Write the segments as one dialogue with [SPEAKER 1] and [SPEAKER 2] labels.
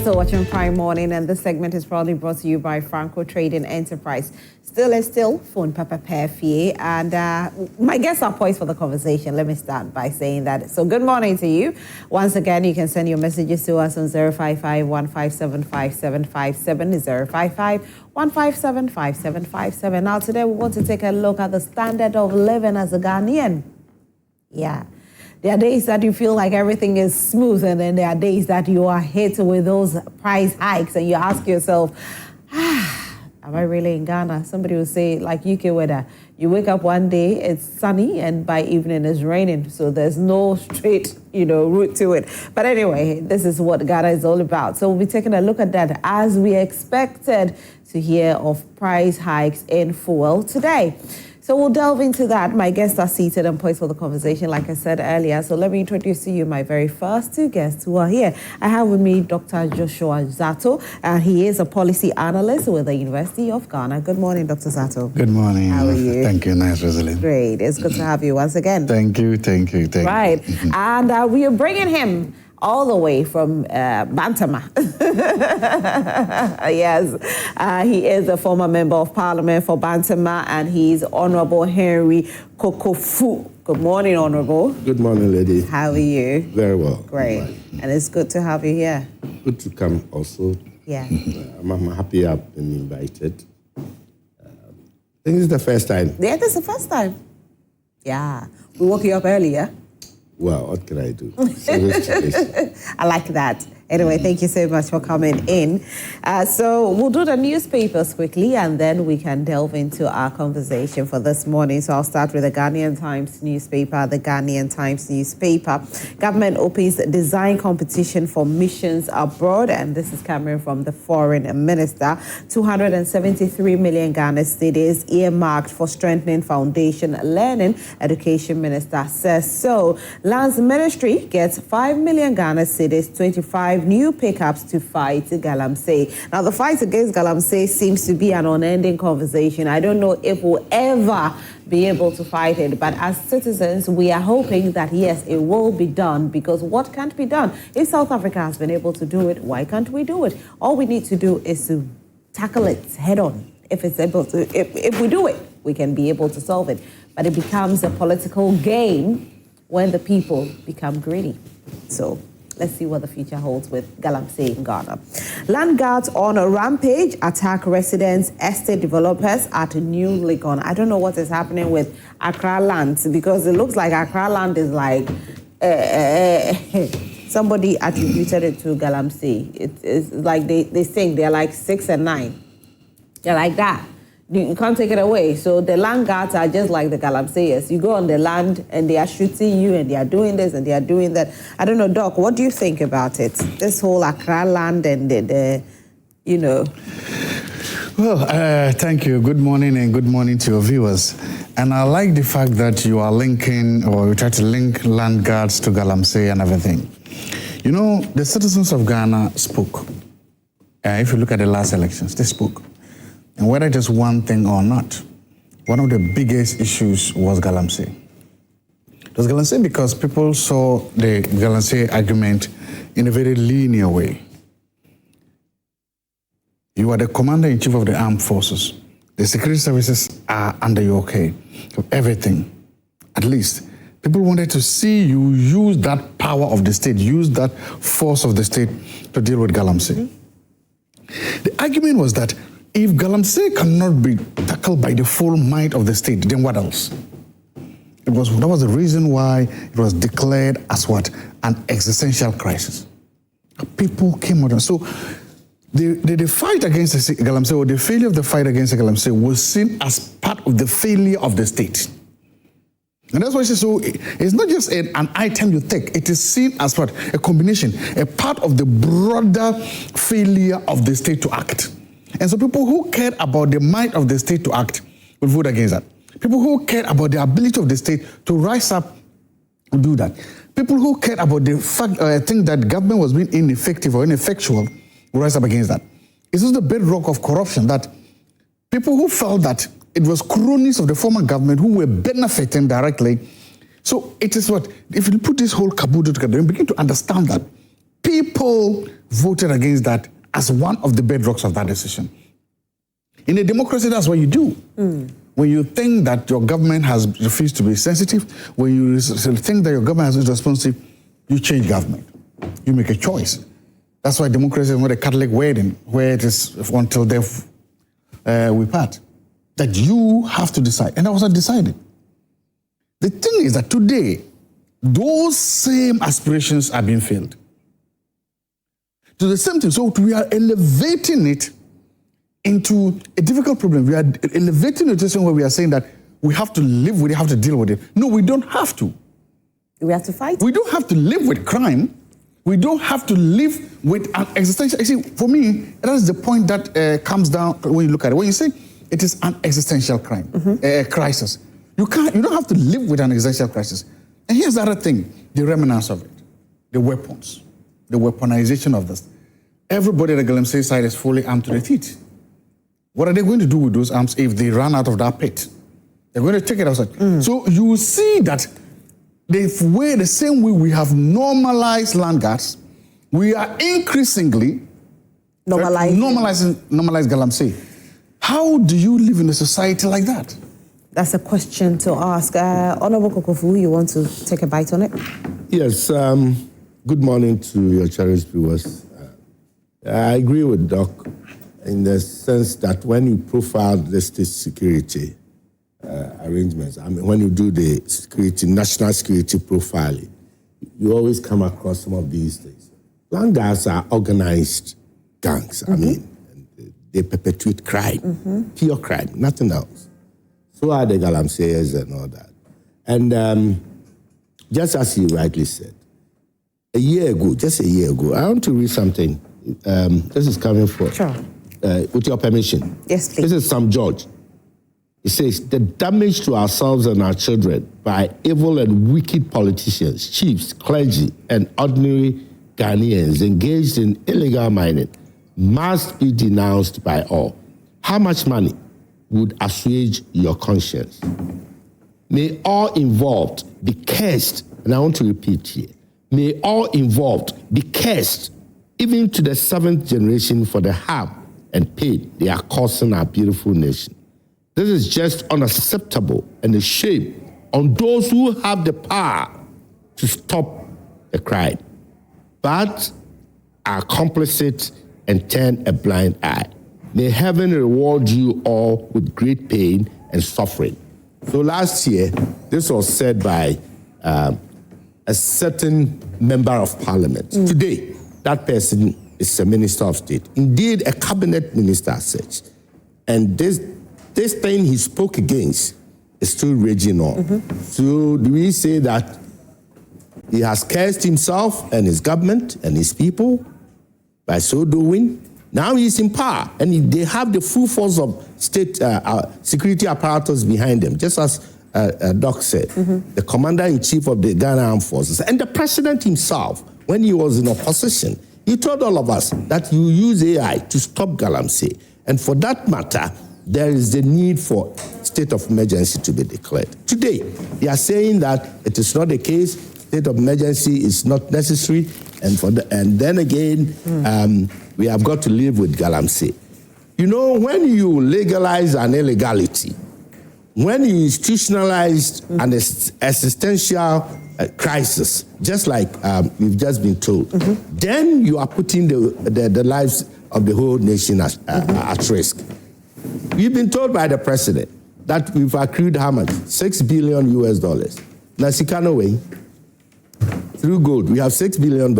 [SPEAKER 1] still watching Prime Morning, and this segment is proudly brought to you by Franco Trading Enterprise. Still, phone Papa Perfie, and my guests are poised for the conversation. Let me start by saying that. So good morning to you. Once again, you can send your messages to us on 055-157-5757, 055-157-5757. Now today we want to take a look at the standard of living as a Ghanaian. Yeah. There are days that you feel like everything is smooth, and then there are days that you are hit with those price hikes, and you ask yourself, am I really in Ghana? Somebody will say, like UK weather, you wake up one day, it's sunny, and by evening it's raining. So there's no straight, route to it. But anyway, this is what Ghana is all about. So we'll be taking a look at that as we expected to hear of price hikes in fuel today. So we'll delve into that. My guests are seated and poised for the conversation, like I said earlier. So let me introduce to you my very first two guests who are here. I have with me Dr. Joshua Zaato. He is a policy analyst with the University of Ghana. Good morning, Dr. Zaato.
[SPEAKER 2] Good morning.
[SPEAKER 1] How are you?
[SPEAKER 2] Thank you. Nice, Rosalind.
[SPEAKER 1] Great. It's good to have you once again.
[SPEAKER 2] Thank you.
[SPEAKER 1] Right. And we are bringing him all the way from Bantama. Yes, he is a former member of parliament for Bantama, and he's Honorable Henry Kokofu. Good morning, Honorable.
[SPEAKER 3] Good morning, lady.
[SPEAKER 1] How are you?
[SPEAKER 3] Very well.
[SPEAKER 1] Great. And it's good to have you here.
[SPEAKER 3] Good to come also.
[SPEAKER 1] Yeah.
[SPEAKER 3] I'm happy I've been invited. I think this is the first time.
[SPEAKER 1] Yeah, this is the first time. Yeah. We woke you up earlier.
[SPEAKER 3] Well, what can I do?
[SPEAKER 1] I like that. Anyway, thank you so much for coming in. So we'll do the newspapers quickly, and then we can delve into our conversation for this morning. So I'll start with the Ghanaian Times newspaper. The Ghanaian Times newspaper. Government opens design competition for missions abroad, and this is coming from the foreign minister. 273 million Ghana cedis earmarked for strengthening foundation learning. Education minister says so. Lands Ministry gets 5 million Ghana cedis, 25 new pickups to fight galamsey. Now, the fight against galamsey seems to be an unending conversation. I don't know if we'll ever be able to fight it, but as citizens, we are hoping that, yes, it will be done, because what can't be done? If South Africa has been able to do it, why can't we do it? All we need to do is to tackle it head on. If it's able to, if we do it, we can be able to solve it. But it becomes a political game when the people become greedy. So let's see what the future holds with galamsey in Ghana. Land guards on a rampage attack residents, estate developers at New Legon. I don't know what is happening with Accra land, because it looks like Accra land is like somebody attributed it to galamsey. It's like they sing, they're like 6 and 9. They're like that. You can't take it away. So the land guards are just like the galamseyers. You go on the land and they are shooting you, and they are doing this and they are doing that. I don't know, Doc, what do you think about it? This whole Accra land and
[SPEAKER 2] Well, thank you. Good morning, and good morning to your viewers. And I like the fact that you are linking, or you try to link land guards to galamsey and everything. The citizens of Ghana spoke. If you look at the last elections, they spoke. And whether it is one thing or not, one of the biggest issues was galamsey. It was galamsey because people saw the galamsey argument in a very linear way. You are the commander-in-chief of the armed forces. The security services are under your care. So everything, at least, people wanted to see you use that power of the state, use that force of the state to deal with galamsey. Mm-hmm. The argument was that if galamsey cannot be tackled by the full might of the state, then what else? That was the reason why it was declared as what? An existential crisis. People came out. So the fight against galamsey, or the failure of the fight against galamsey, was seen as part of the failure of the state. And that's why so it's not just an item you take. It is seen as what? A combination, a part of the broader failure of the state to act. And so people who cared about the might of the state to act would vote against that. People who cared about the ability of the state to rise up would do that. People who cared about the fact, think that government was being ineffective or ineffectual would rise up against that. It's just the bedrock of corruption, that people who felt that it was cronies of the former government who were benefiting directly. So it is what, if you put this whole caboodle together and begin to understand that people voted against that as one of the bedrocks of that decision. In a democracy, that's what you do. When you think that your government has refused to be sensitive, when you think that your government has been responsive, you change government. You make a choice. That's why democracy is not a Catholic wedding where it is until death we part. That you have to decide. And that was not decided. The thing is that today, those same aspirations are being filled. To the same thing. So we are elevating it into a difficult problem. We are elevating it to a situation where we are saying that we have to live with it, have to deal with it. No, we don't have to.
[SPEAKER 1] We have to fight.
[SPEAKER 2] We don't have to live with crime. We don't have to live with an existential. You see, for me, that is the point that comes down when you look at it. When you say it is an existential crime, crisis, you don't have to live with an existential crisis. And here's the other thing: the remnants of it, the weapons, the weaponization of this. Everybody at the galamsey side is fully armed to the teeth. What are they going to do with those arms if they run out of that pit? They're going to take it outside. So you will see that the same way we have normalized land guards, we are increasingly normalizing galamsey. How do you live in a society like that?
[SPEAKER 1] That's a question to ask. Honorable Kokofu, you want to take a bite on it?
[SPEAKER 3] Yes. Good morning to your cherished viewers. I agree with Doc in the sense that when you profile the state security arrangements, I mean, when you do the national security profiling, you always come across some of these things. Land guards are organized gangs. I mean, they perpetuate crime, pure crime, nothing else. So are the galamseyers and all that. And just as you rightly said, just a year ago, I want to read something. This is coming from, with your permission.
[SPEAKER 1] Yes, please.
[SPEAKER 3] This is Sam George. It says, the damage to ourselves and our children by evil and wicked politicians, chiefs, clergy, and ordinary Ghanaians engaged in illegal mining must be denounced by all. How much money would assuage your conscience? May all involved be cursed, and I want to repeat here, may all involved be cursed, even to the 7th generation, for the harm and pain they are causing our beautiful nation. This is just unacceptable and a shame on those who have the power to stop the crime, but are complicit and turn a blind eye. May heaven reward you all with great pain and suffering. So last year, this was said by a certain member of parliament. Today, that person is a minister of state. Indeed, a cabinet minister as such. And this thing he spoke against is still raging on. So do we say that he has cursed himself and his government and his people by so doing? Now he's in power, and they have the full force of state security apparatus behind them, just as Doc said, the commander-in-chief of the Ghana Armed Forces, and the president himself, when he was in opposition, he told all of us that you use AI to stop galamsey. And for that matter, there is the need for state of emergency to be declared. Today, they are saying that it is not the case, state of emergency is not necessary, and then again, we have got to live with galamsey. You know, when you legalize an illegality, when you institutionalize an existential crisis, just like we've just been told, then you are putting the lives of the whole nation at risk. We've been told by the president that we've accrued how much? $6 billion US. Nasikano way, through gold, we have $6 billion.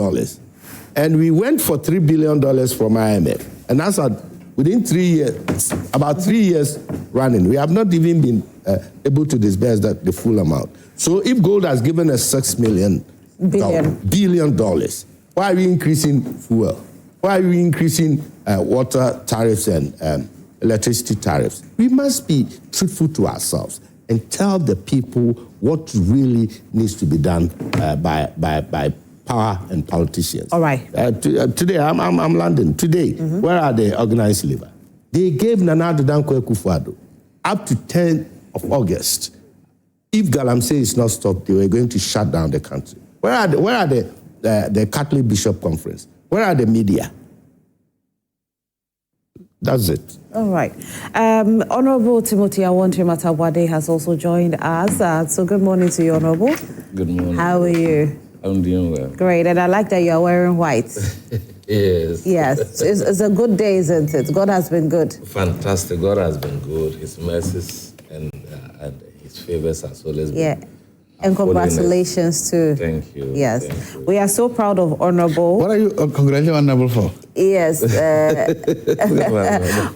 [SPEAKER 3] And we went for $3 billion from IMF. And that's within 3 years, about 3 years running, we have not even been able to disburse the full amount. So if gold has given us $6 billion, why are we increasing fuel? Why are we increasing water tariffs and electricity tariffs? We must be truthful to ourselves and tell the people what really needs to be done by power and politicians.
[SPEAKER 1] All right.
[SPEAKER 3] Today, I'm London. Today, where are the organized labor? They gave Nana Addo Dankwa Akufo-Addo up to 10th of August. If galamsey is not stopped, they were going to shut down the country. Where are the the Catholic Bishop Conference? Where are the media? That's it.
[SPEAKER 1] All right. Honorable Timothy Awontre Matawade has also joined us. So good morning to you, Honorable.
[SPEAKER 4] Good morning.
[SPEAKER 1] How are you?
[SPEAKER 4] I'm doing well.
[SPEAKER 1] Great. And I like that you're wearing white.
[SPEAKER 4] Yes.
[SPEAKER 1] Yes. It's a good day, isn't it? God has been good.
[SPEAKER 4] Fantastic. God has been good. His mercies and his favors has always been.
[SPEAKER 1] Yeah. And congratulations to.
[SPEAKER 4] Thank you.
[SPEAKER 1] Yes.
[SPEAKER 4] Thank you.
[SPEAKER 1] We are so proud of Honorable.
[SPEAKER 2] What are you congratulating Honorable for?
[SPEAKER 1] Yes.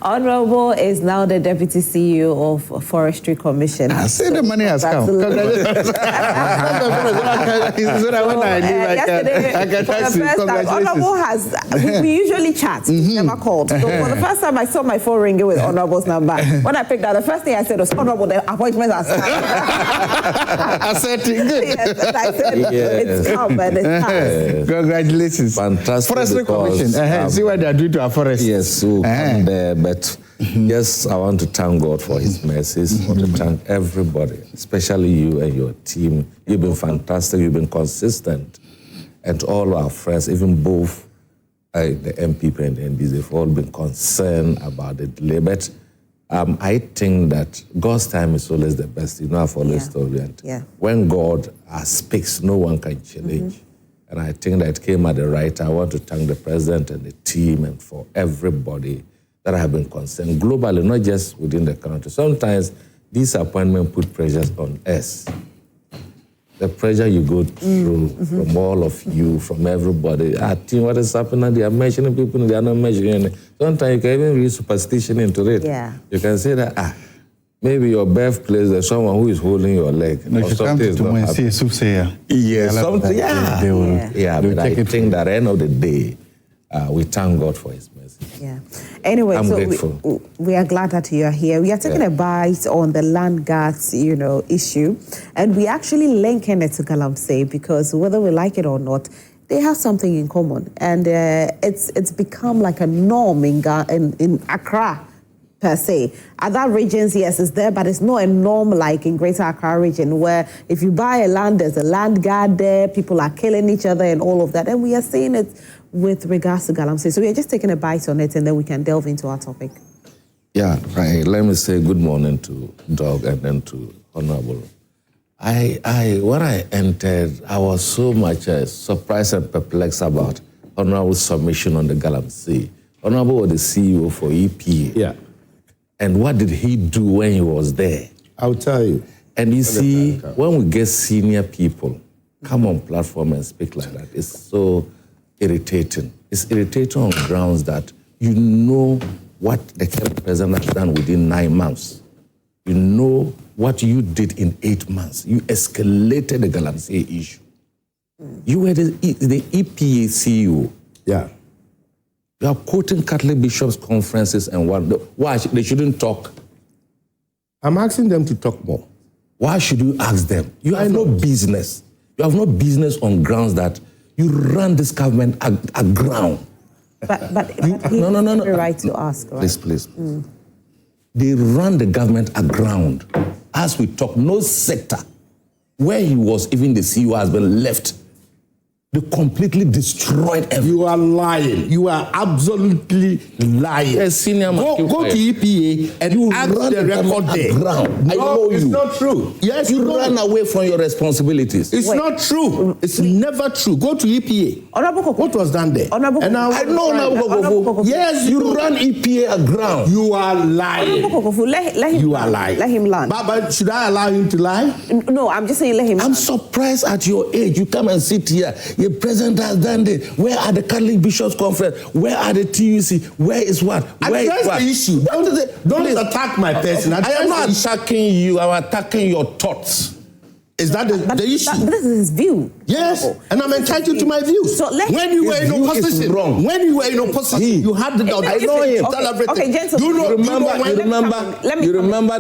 [SPEAKER 1] Honorable is now the Deputy CEO of Forestry Commission.
[SPEAKER 2] I say the money has come. Congratulations.
[SPEAKER 1] Honorable has, we usually chat, never called. So for the first time I saw my phone ringing with Honorable's number. When I picked up, the first thing I said was, Honorable, the appointment has come.
[SPEAKER 2] I said, good.
[SPEAKER 1] Yes, and I said, it's come and it's come.
[SPEAKER 2] Congratulations.
[SPEAKER 4] Fantastic.
[SPEAKER 2] Forestry Commission. See what they are doing to our forest.
[SPEAKER 4] Yes, so come there, but yes, I want to thank God for his mercies. I want to thank everybody, especially you and your team. You've been fantastic, you've been consistent. And all our friends, even both the MPP and the NDs, they've all been concerned about the delay. But I think that God's time is always the best. You know, I've always told you. And when God speaks, no one can challenge. And I think that it came at the right time. I want to thank the president and the team and for everybody that have been concerned globally, not just within the country. Sometimes these appointments put pressures on us. The pressure you go through from all of you, from everybody. I think what is happening, they are mentioning people, they are not mentioning it. Sometimes you can even read superstition into it.
[SPEAKER 1] Yeah.
[SPEAKER 4] You can say that, maybe your birthplace, there's someone who is holding your leg.
[SPEAKER 2] No, you come to me and see a soothsayer.
[SPEAKER 4] Yes, something,
[SPEAKER 2] They will,
[SPEAKER 4] but I think that at the end of the day, we thank God for his mercy.
[SPEAKER 1] Yeah. Anyway,
[SPEAKER 4] I'm
[SPEAKER 1] so
[SPEAKER 4] grateful.
[SPEAKER 1] we are glad that you are here. We are taking a bite on the land guards, issue, and we actually linking it to galamsey because whether we like it or not, they have something in common, and it's become like a norm in Accra. Per se. Other regions, yes, it's there, but it's not a norm like in Greater Accra region where if you buy a land, there's a land guard there, people are killing each other and all of that. And we are seeing it with regards to galamsey. So we are just taking a bite on it and then we can delve into our topic.
[SPEAKER 4] Yeah, right. Let me say good morning to Doug and then to Honorable. When I entered, I was so much surprised and perplexed about Honorable's submission on the galamsey. Honorable was the CEO for EPA.
[SPEAKER 3] Yeah.
[SPEAKER 4] And what did he do when he was there?
[SPEAKER 3] I'll tell you.
[SPEAKER 4] And you see, when we get senior people come on platform and speak like that, it's so irritating. It's irritating on grounds that you know what the current president has done within 9 months. You know what you did in 8 months. You escalated the galamsey issue. You were the EPA CEO.
[SPEAKER 3] Yeah.
[SPEAKER 4] You are quoting Catholic bishops' conferences and why they shouldn't talk.
[SPEAKER 3] I'm asking them to talk more.
[SPEAKER 4] Why should you ask them? You have no business. You have no business on grounds that you run this government aground.
[SPEAKER 1] But he has the right to ask, right?
[SPEAKER 4] Please. They run the government aground. As we talk, no sector where he was even the CEO has been left. They completely destroyed everything.
[SPEAKER 3] You are lying. You are absolutely lying.
[SPEAKER 4] Yes, senior
[SPEAKER 3] go to EPA and
[SPEAKER 4] you
[SPEAKER 3] ask
[SPEAKER 4] run
[SPEAKER 3] the record there.
[SPEAKER 4] Aground.
[SPEAKER 3] No, it's not true. Yes,
[SPEAKER 4] you ran away from your responsibilities.
[SPEAKER 3] It's not true. It's never true. Go to EPA. What was done there?
[SPEAKER 4] I know.
[SPEAKER 3] Yes,
[SPEAKER 4] you ran EPA aground.
[SPEAKER 3] You are lying.
[SPEAKER 1] Let him
[SPEAKER 3] you
[SPEAKER 1] learn.
[SPEAKER 3] are lying.
[SPEAKER 1] Let him learn.
[SPEAKER 3] But should I allow him to lie?
[SPEAKER 1] No, I'm just saying let him learn.
[SPEAKER 4] I'm surprised at your age. You come and sit here. The president has done this. Where are the Catholic Bishops' Conference? Where are the TUC? Where is what?
[SPEAKER 3] Address the issue. Don't attack my person.
[SPEAKER 4] I am not attacking you. I'm attacking your thoughts.
[SPEAKER 3] Is that the issue?
[SPEAKER 1] But this is his view.
[SPEAKER 3] Yes, and I'm entitled to my view.
[SPEAKER 1] So
[SPEAKER 3] when you were in opposition, you had the audacity to tell everything.
[SPEAKER 1] Okay, gentlemen.
[SPEAKER 3] You remember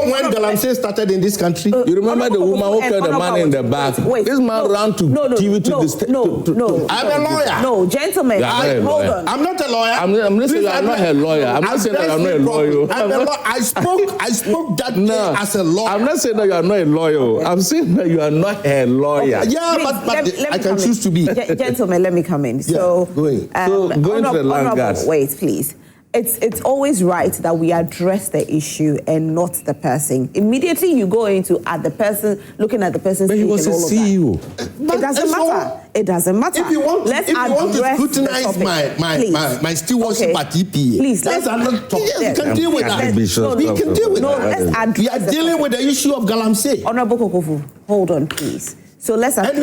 [SPEAKER 3] when galamsey started in this country?
[SPEAKER 4] You remember the woman who killed the man in the back? This man ran to TV to the state.
[SPEAKER 1] No.
[SPEAKER 3] I'm a lawyer.
[SPEAKER 1] No, gentlemen. Hold on.
[SPEAKER 3] I'm not a lawyer.
[SPEAKER 4] I'm not saying I'm not a lawyer. I'm not saying that I'm not a lawyer.
[SPEAKER 3] I spoke that day as a lawyer.
[SPEAKER 4] I'm not saying that you are not a lawyer. I'm saying that you are not a lawyer. lawyer.
[SPEAKER 3] Yeah,
[SPEAKER 1] Please,
[SPEAKER 3] but
[SPEAKER 1] let me
[SPEAKER 3] I can
[SPEAKER 1] come in.
[SPEAKER 3] choose to be.
[SPEAKER 1] Gentlemen, let me come in.
[SPEAKER 3] Yeah, go in.
[SPEAKER 4] So go into the land guards.
[SPEAKER 1] Wait, please. It's always right that we address the issue and not the person. Immediately you go into at the person, looking at the person's
[SPEAKER 4] But he
[SPEAKER 1] speech
[SPEAKER 4] was a
[SPEAKER 1] and all of
[SPEAKER 4] CEO.
[SPEAKER 1] that. It doesn't matter. It doesn't matter.
[SPEAKER 3] If you want,
[SPEAKER 1] Let's
[SPEAKER 3] if you want to
[SPEAKER 1] address the
[SPEAKER 3] scrutinize
[SPEAKER 1] topic.
[SPEAKER 3] my stewardship
[SPEAKER 1] Okay.
[SPEAKER 3] at EPA,
[SPEAKER 1] Please,
[SPEAKER 3] that's
[SPEAKER 1] let's-
[SPEAKER 3] another topic.
[SPEAKER 1] Yes.
[SPEAKER 3] We can deal with that. We can deal with
[SPEAKER 1] No,
[SPEAKER 3] that.
[SPEAKER 1] let's address
[SPEAKER 3] We are
[SPEAKER 1] the
[SPEAKER 3] dealing
[SPEAKER 1] topic.
[SPEAKER 3] with the issue of galamsey.
[SPEAKER 1] Honorable Kokofu, hold on, please. So let's address
[SPEAKER 3] And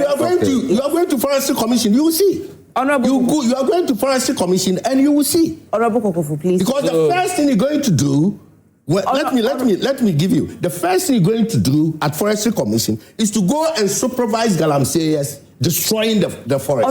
[SPEAKER 3] you are going to Forestry Commission, you will see.
[SPEAKER 1] Honorable
[SPEAKER 3] You are going to Forestry Commission and you will see.
[SPEAKER 1] Honorable Kokofu, please.
[SPEAKER 3] Because the first thing you're going to do, well, let me give you. The first thing you're going to do at Forestry Commission is to go and supervise galamseyers destroying the forest.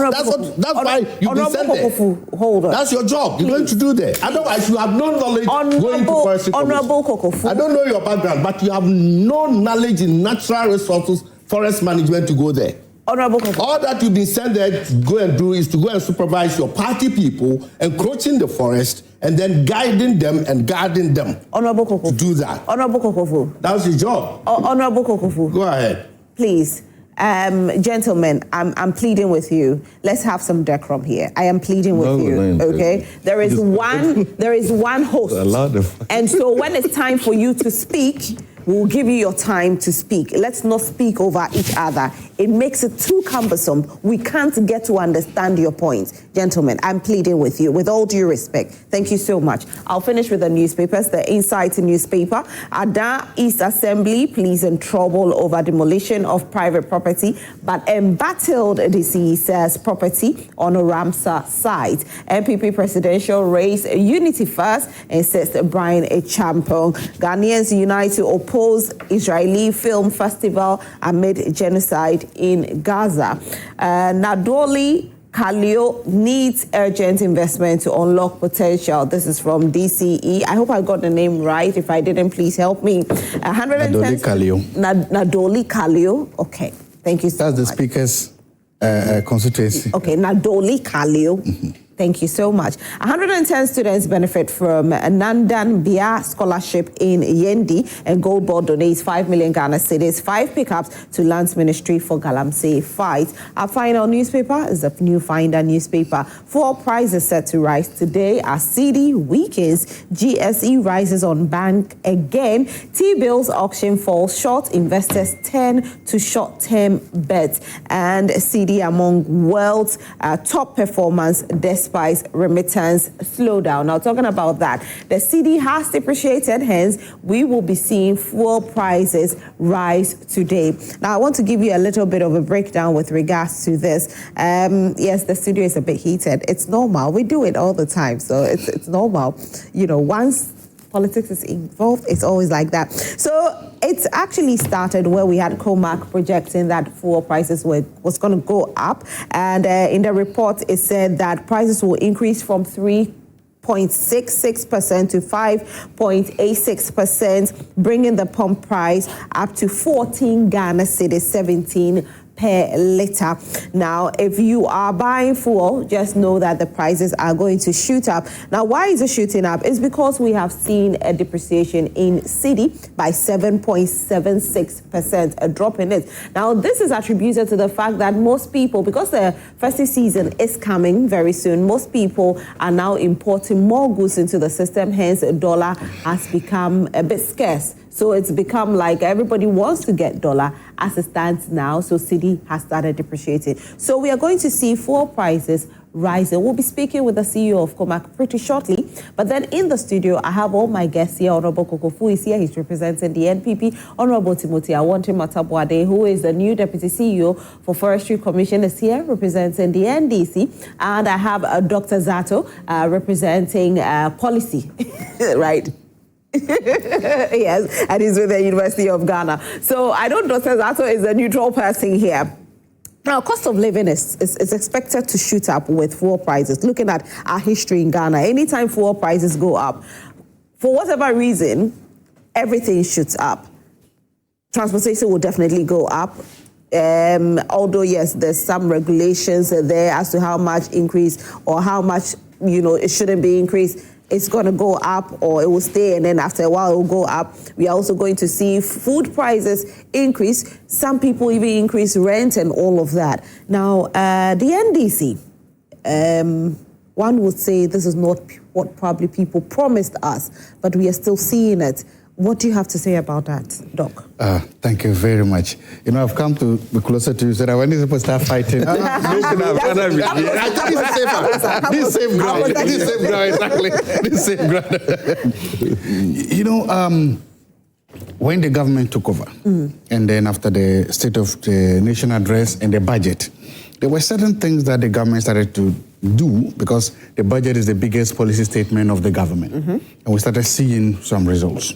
[SPEAKER 3] That's why you've been sent there.
[SPEAKER 1] Kokofu, hold on.
[SPEAKER 3] That's your job. You're going to do there. Otherwise, you have no knowledge going to Forestry Commission.
[SPEAKER 1] Honorable Kokofu.
[SPEAKER 3] I don't know your background, but you have no knowledge in natural resources, forest management to go there.
[SPEAKER 1] Honorable Kokofu.
[SPEAKER 3] All that you've been sent there to go and do is to go and supervise your party people encroaching the forest and then guiding them and guarding them.
[SPEAKER 1] Honorable Kokofu.
[SPEAKER 3] To do that.
[SPEAKER 1] Honorable Kokofu.
[SPEAKER 3] That's your job.
[SPEAKER 1] Honorable Kokofu.
[SPEAKER 3] Go ahead.
[SPEAKER 1] Please. Gentlemen, I'm pleading with you. Let's have some decorum here. I am pleading with you. Okay? There is one host. And so when it's time for you to speak, we'll give you your time to speak. Let's not speak over each other. It makes it too cumbersome. We can't get to understand your points. Gentlemen, I'm pleading with you, with all due respect. Thank you so much. I'll finish with the newspapers. The Insight newspaper. Ada East Assembly pleads in trouble over demolition of private property, but embattled DC's property on a Ramsar site. MPP presidential race unity first, insists Brian Champong. Ghanaians unite to oppose Israeli film festival amid genocide in Gaza. Nadoli Kalio needs urgent investment to unlock potential. This is from DCE. I hope I got the name right. If I didn't, please help me.
[SPEAKER 2] Nadoli Kalio.
[SPEAKER 1] Nadoli Kalio. Okay. Thank you so much.
[SPEAKER 2] That's the speaker's constituency.
[SPEAKER 1] Okay, Nadoli Kalio.
[SPEAKER 2] Mm-hmm.
[SPEAKER 1] Thank you so much. 110 students benefit from a Nandan Bia scholarship in Yendi, and Gold Board donates 5 million Ghana cedis, 5 pickups to Lands Ministry for galamsey fight. Our final newspaper is the New Finder newspaper. 4 prizes set to rise today as Cedi weakens. GSE rises on bank again. T-bills auction falls short. Investors turn to short-term bets. And Cedi among world's top performance despite remittance slowdown. Now, talking about that, the Cedi has depreciated, hence we will be seeing fuel prices rise today. Now, I want to give you a little bit of a breakdown with regards to this. Yes, the studio is a bit heated. It's normal. We do it all the time, so it's normal. You know, once politics is involved, it's always like that. So it's actually started where we had COMAC projecting that fuel prices was going to go up. And in the report, it said that prices will increase from 3.66% to 5.86%, bringing the pump price up to 14 Ghana cedis, 17 per liter. Now, if you are buying fuel, just know that the prices are going to shoot up. Now, why is it shooting up? It's because we have seen a depreciation in Cedi by 7.76%, a drop in it. Now, this is attributed to the fact that most people, because the festive season is coming very soon, most people are now importing more goods into the system. Hence, the dollar has become a bit scarce. So it's become like everybody wants to get dollar as it stands now. So Cedi has started depreciating. So we are going to see fuel prices rising. We'll be speaking with the CEO of COMAC pretty shortly. But then in the studio, I have all my guests here. Honorable Kokofu is here. He's representing the NPP. Honorable Timothy Awonti-Matabwade, who is the new Deputy CEO for Forestry Commission, is here representing the NDC. And I have Dr. Zaato representing policy, right? Yes, and he's with the University of Ghana. So I know Dr. Zaato is a neutral person here. Now, cost of living is expected to shoot up with fuel prices. Looking at our history in Ghana, anytime fuel prices go up, for whatever reason, everything shoots up. Transportation will definitely go up. Although, yes, there's some regulations there as to how much increase or how much, it shouldn't be increased. it's going to go up or it will stay, and then after a while it will go up. We are also going to see food prices increase. Some people even increase rent and all of that. Now, the NDC, one would say this is not what probably people promised us, but we are still seeing it. What do you have to say about that, Doc?
[SPEAKER 2] Thank you very much. You know, I've come to be closer to you so that when these people start fighting, I think it's safer. This safe ground. This safe ground, exactly. This safe ground. You know, when the government took over, and then after the State of the Nation address and the budget, there were certain things that the government started to do because the budget is the biggest policy statement of the government. And we started seeing some results.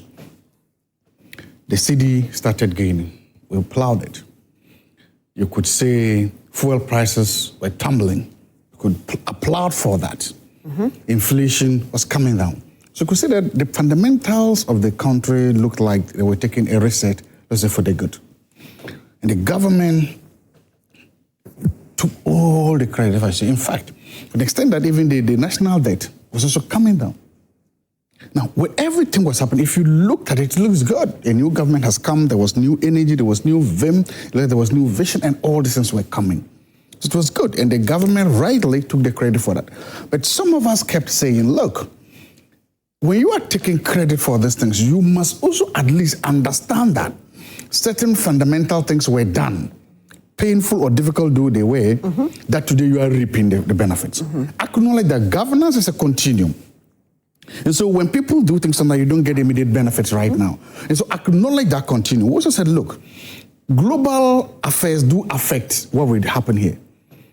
[SPEAKER 2] The Cedi started gaining. We plowed it. You could say fuel prices were tumbling. You could applaud for that. Inflation was coming down. So you could say that the fundamentals of the country looked like they were taking a reset, let's say, for the good. And the government took all the credit. In fact, to the extent that even the national debt was also coming down. Now, when everything was happening, if you looked at it, it looks good. A new government has come, there was new energy, there was new vim, there was new vision, and all these things were coming. So it was good, and the government rightly took the credit for that. But some of us kept saying, look, when you are taking credit for these things, you must also at least understand that certain fundamental things were done, painful or difficult though they were, that today you are reaping the benefits. Acknowledge that governance is a continuum. And so when people do things, sometimes you don't get immediate benefits right now. And so acknowledge that continuum. We also said, look, global affairs do affect what would happen here.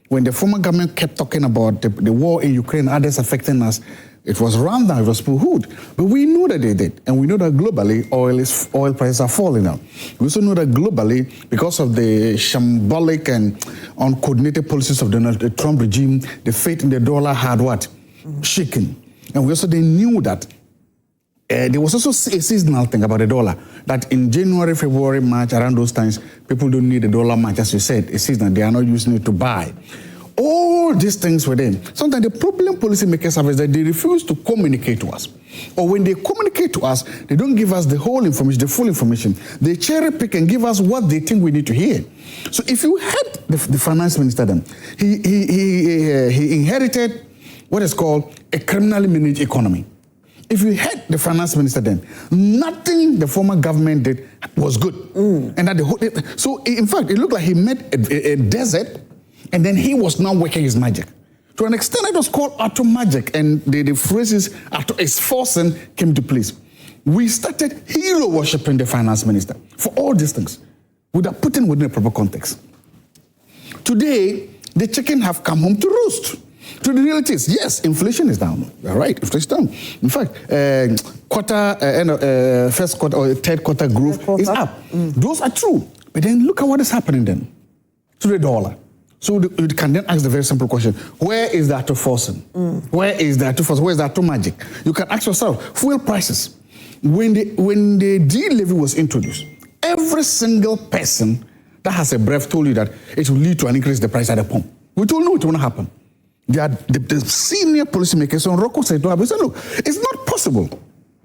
[SPEAKER 2] When the former government kept talking about the war in Ukraine, others affecting us, it was rundown, it was poo-hooed. But we know that they did. And we know that globally, oil prices are falling now. We also know that globally, because of the shambolic and uncoordinated policies of the Trump regime, the faith in the dollar had what? Shaken. And we also knew that there was also a seasonal thing about the dollar, that in January, February, March, around those times, people don't need the dollar much, as you said, it's seasonal. They are not using it to buy. All these things were there. Sometimes the problem policymakers have is that they refuse to communicate to us. Or when they communicate to us, they don't give us the whole information, the full information. They cherry pick and give us what they think we need to hear. So if you had the finance minister then, he inherited what is called a criminally managed economy. If you had the finance minister then, nothing the former government did was good. And that so in fact, it looked like he met a desert, and then he was now working his magic. To an extent, it was called Ato Magic, and the phrases Ato is forcing came to place. We started hero worshipping the finance minister for all these things, without putting within a proper context. Today, the chicken have come home to roost. So the reality is, yes, inflation is down. All right, inflation is down. In fact, first quarter or third quarter growth is up. Those are true. But then look at what is happening then to the dollar. So you can then ask the very simple question, where is the Ato forcing? Where is the Ato forcing? Where is the Ato magic? You can ask yourself, fuel prices. When the D-levy was introduced, every single person that has a breath told you that it will lead to an increase in the price at the pump. We told you it won't happen. The senior policymakers on Rocco said, look, it's not possible.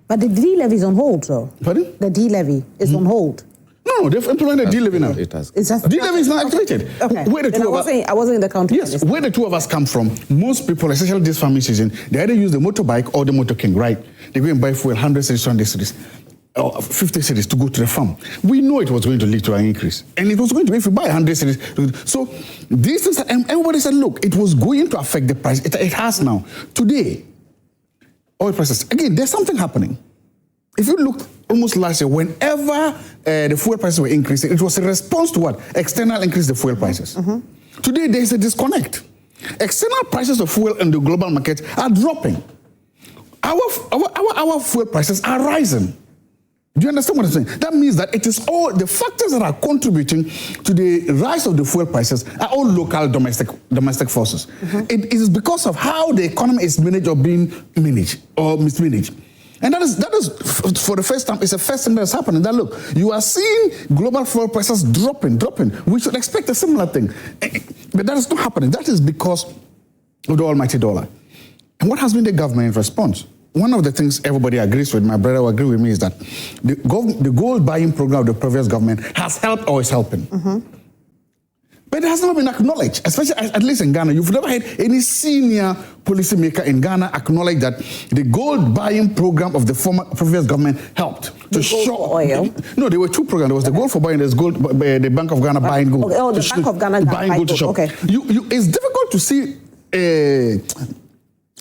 [SPEAKER 1] But the D-levy is on hold, though.
[SPEAKER 2] Pardon?
[SPEAKER 1] The D-levy is on hold.
[SPEAKER 2] No, they've implemented D-levy now.
[SPEAKER 4] It has.
[SPEAKER 2] D-levy is not activated.
[SPEAKER 1] Okay.
[SPEAKER 2] Where the two
[SPEAKER 1] I wasn't in the country.
[SPEAKER 2] Yes, where the two of us come from, most people, especially this farming season, they either use the motorbike or the motor king, right? They go and buy fuel, 100 cities, 200 cities, or 50 cities to go to the farm. We know it was going to lead to an increase. And it was going to be, if you buy 100 cities. So these things, and everybody said, look, it was going to affect the price. It has now. Today, oil prices, again, there's something happening. If you look almost last year, whenever the fuel prices were increasing, it was a response to what? External increase the fuel prices. Today, there's a disconnect. External prices of fuel in the global market are dropping. Our fuel prices are rising. Do you understand what I'm saying? That means that it is all the factors that are contributing to the rise of the fuel prices are all local domestic forces. It is because of how the economy is managed or being managed or mismanaged. And that is for the first time, it's the first thing that's happening. That look, you are seeing global fuel prices dropping. We should expect a similar thing. But that is not happening. That is because of the almighty dollar. And what has been the government response? one of the things everybody agrees with, my brother will agree with me, is that the gold buying program of the previous government has helped or is helping. But it has not been acknowledged, especially at least in Ghana. You've never had any senior policymaker in Ghana acknowledge that the gold buying program of the previous government helped to show
[SPEAKER 1] oil.
[SPEAKER 2] No, there were two programs. There was the gold for buying, there's gold, the Bank of Ghana buying gold.
[SPEAKER 1] Oh, the Bank of Ghana
[SPEAKER 2] buying gold to shop.
[SPEAKER 1] Okay.
[SPEAKER 2] It's difficult to see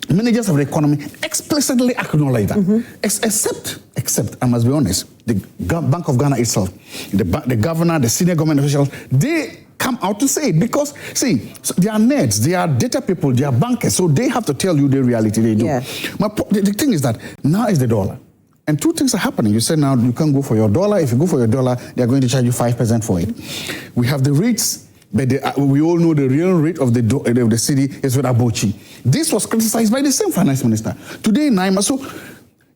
[SPEAKER 2] managers of the economy explicitly acknowledge that. Except, I must be honest, the Bank of Ghana itself, the governor, the senior government officials, they come out to say it because, see, so they are nerds, they are data people, they are bankers, so they have to tell you the reality they do.
[SPEAKER 1] Yeah.
[SPEAKER 2] The thing is that now is the dollar. And two things are happening. You said now you can't go for your dollar. If you go for your dollar, they're going to charge you 5% for it. We have the rates, but we all know the real rate of the Cedi is with Abochi. This was criticized by the same finance minister. Today, Naima. So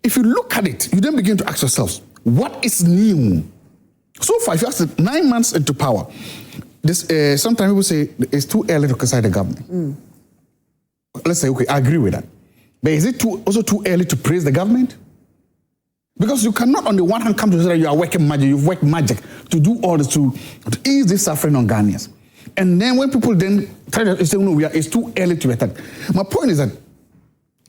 [SPEAKER 2] if you look at it, you then begin to ask yourselves, what is new? So far, if you ask 9 months into power, sometimes people say it's too early to criticize the government. Let's say, okay, I agree with that. But is it also too early to praise the government? Because you cannot on the one hand come to say that you are working magic, you've worked magic to do all this, to ease this suffering on Ghanaians. And then when people then try to say, no, it's too early to attack. My point is that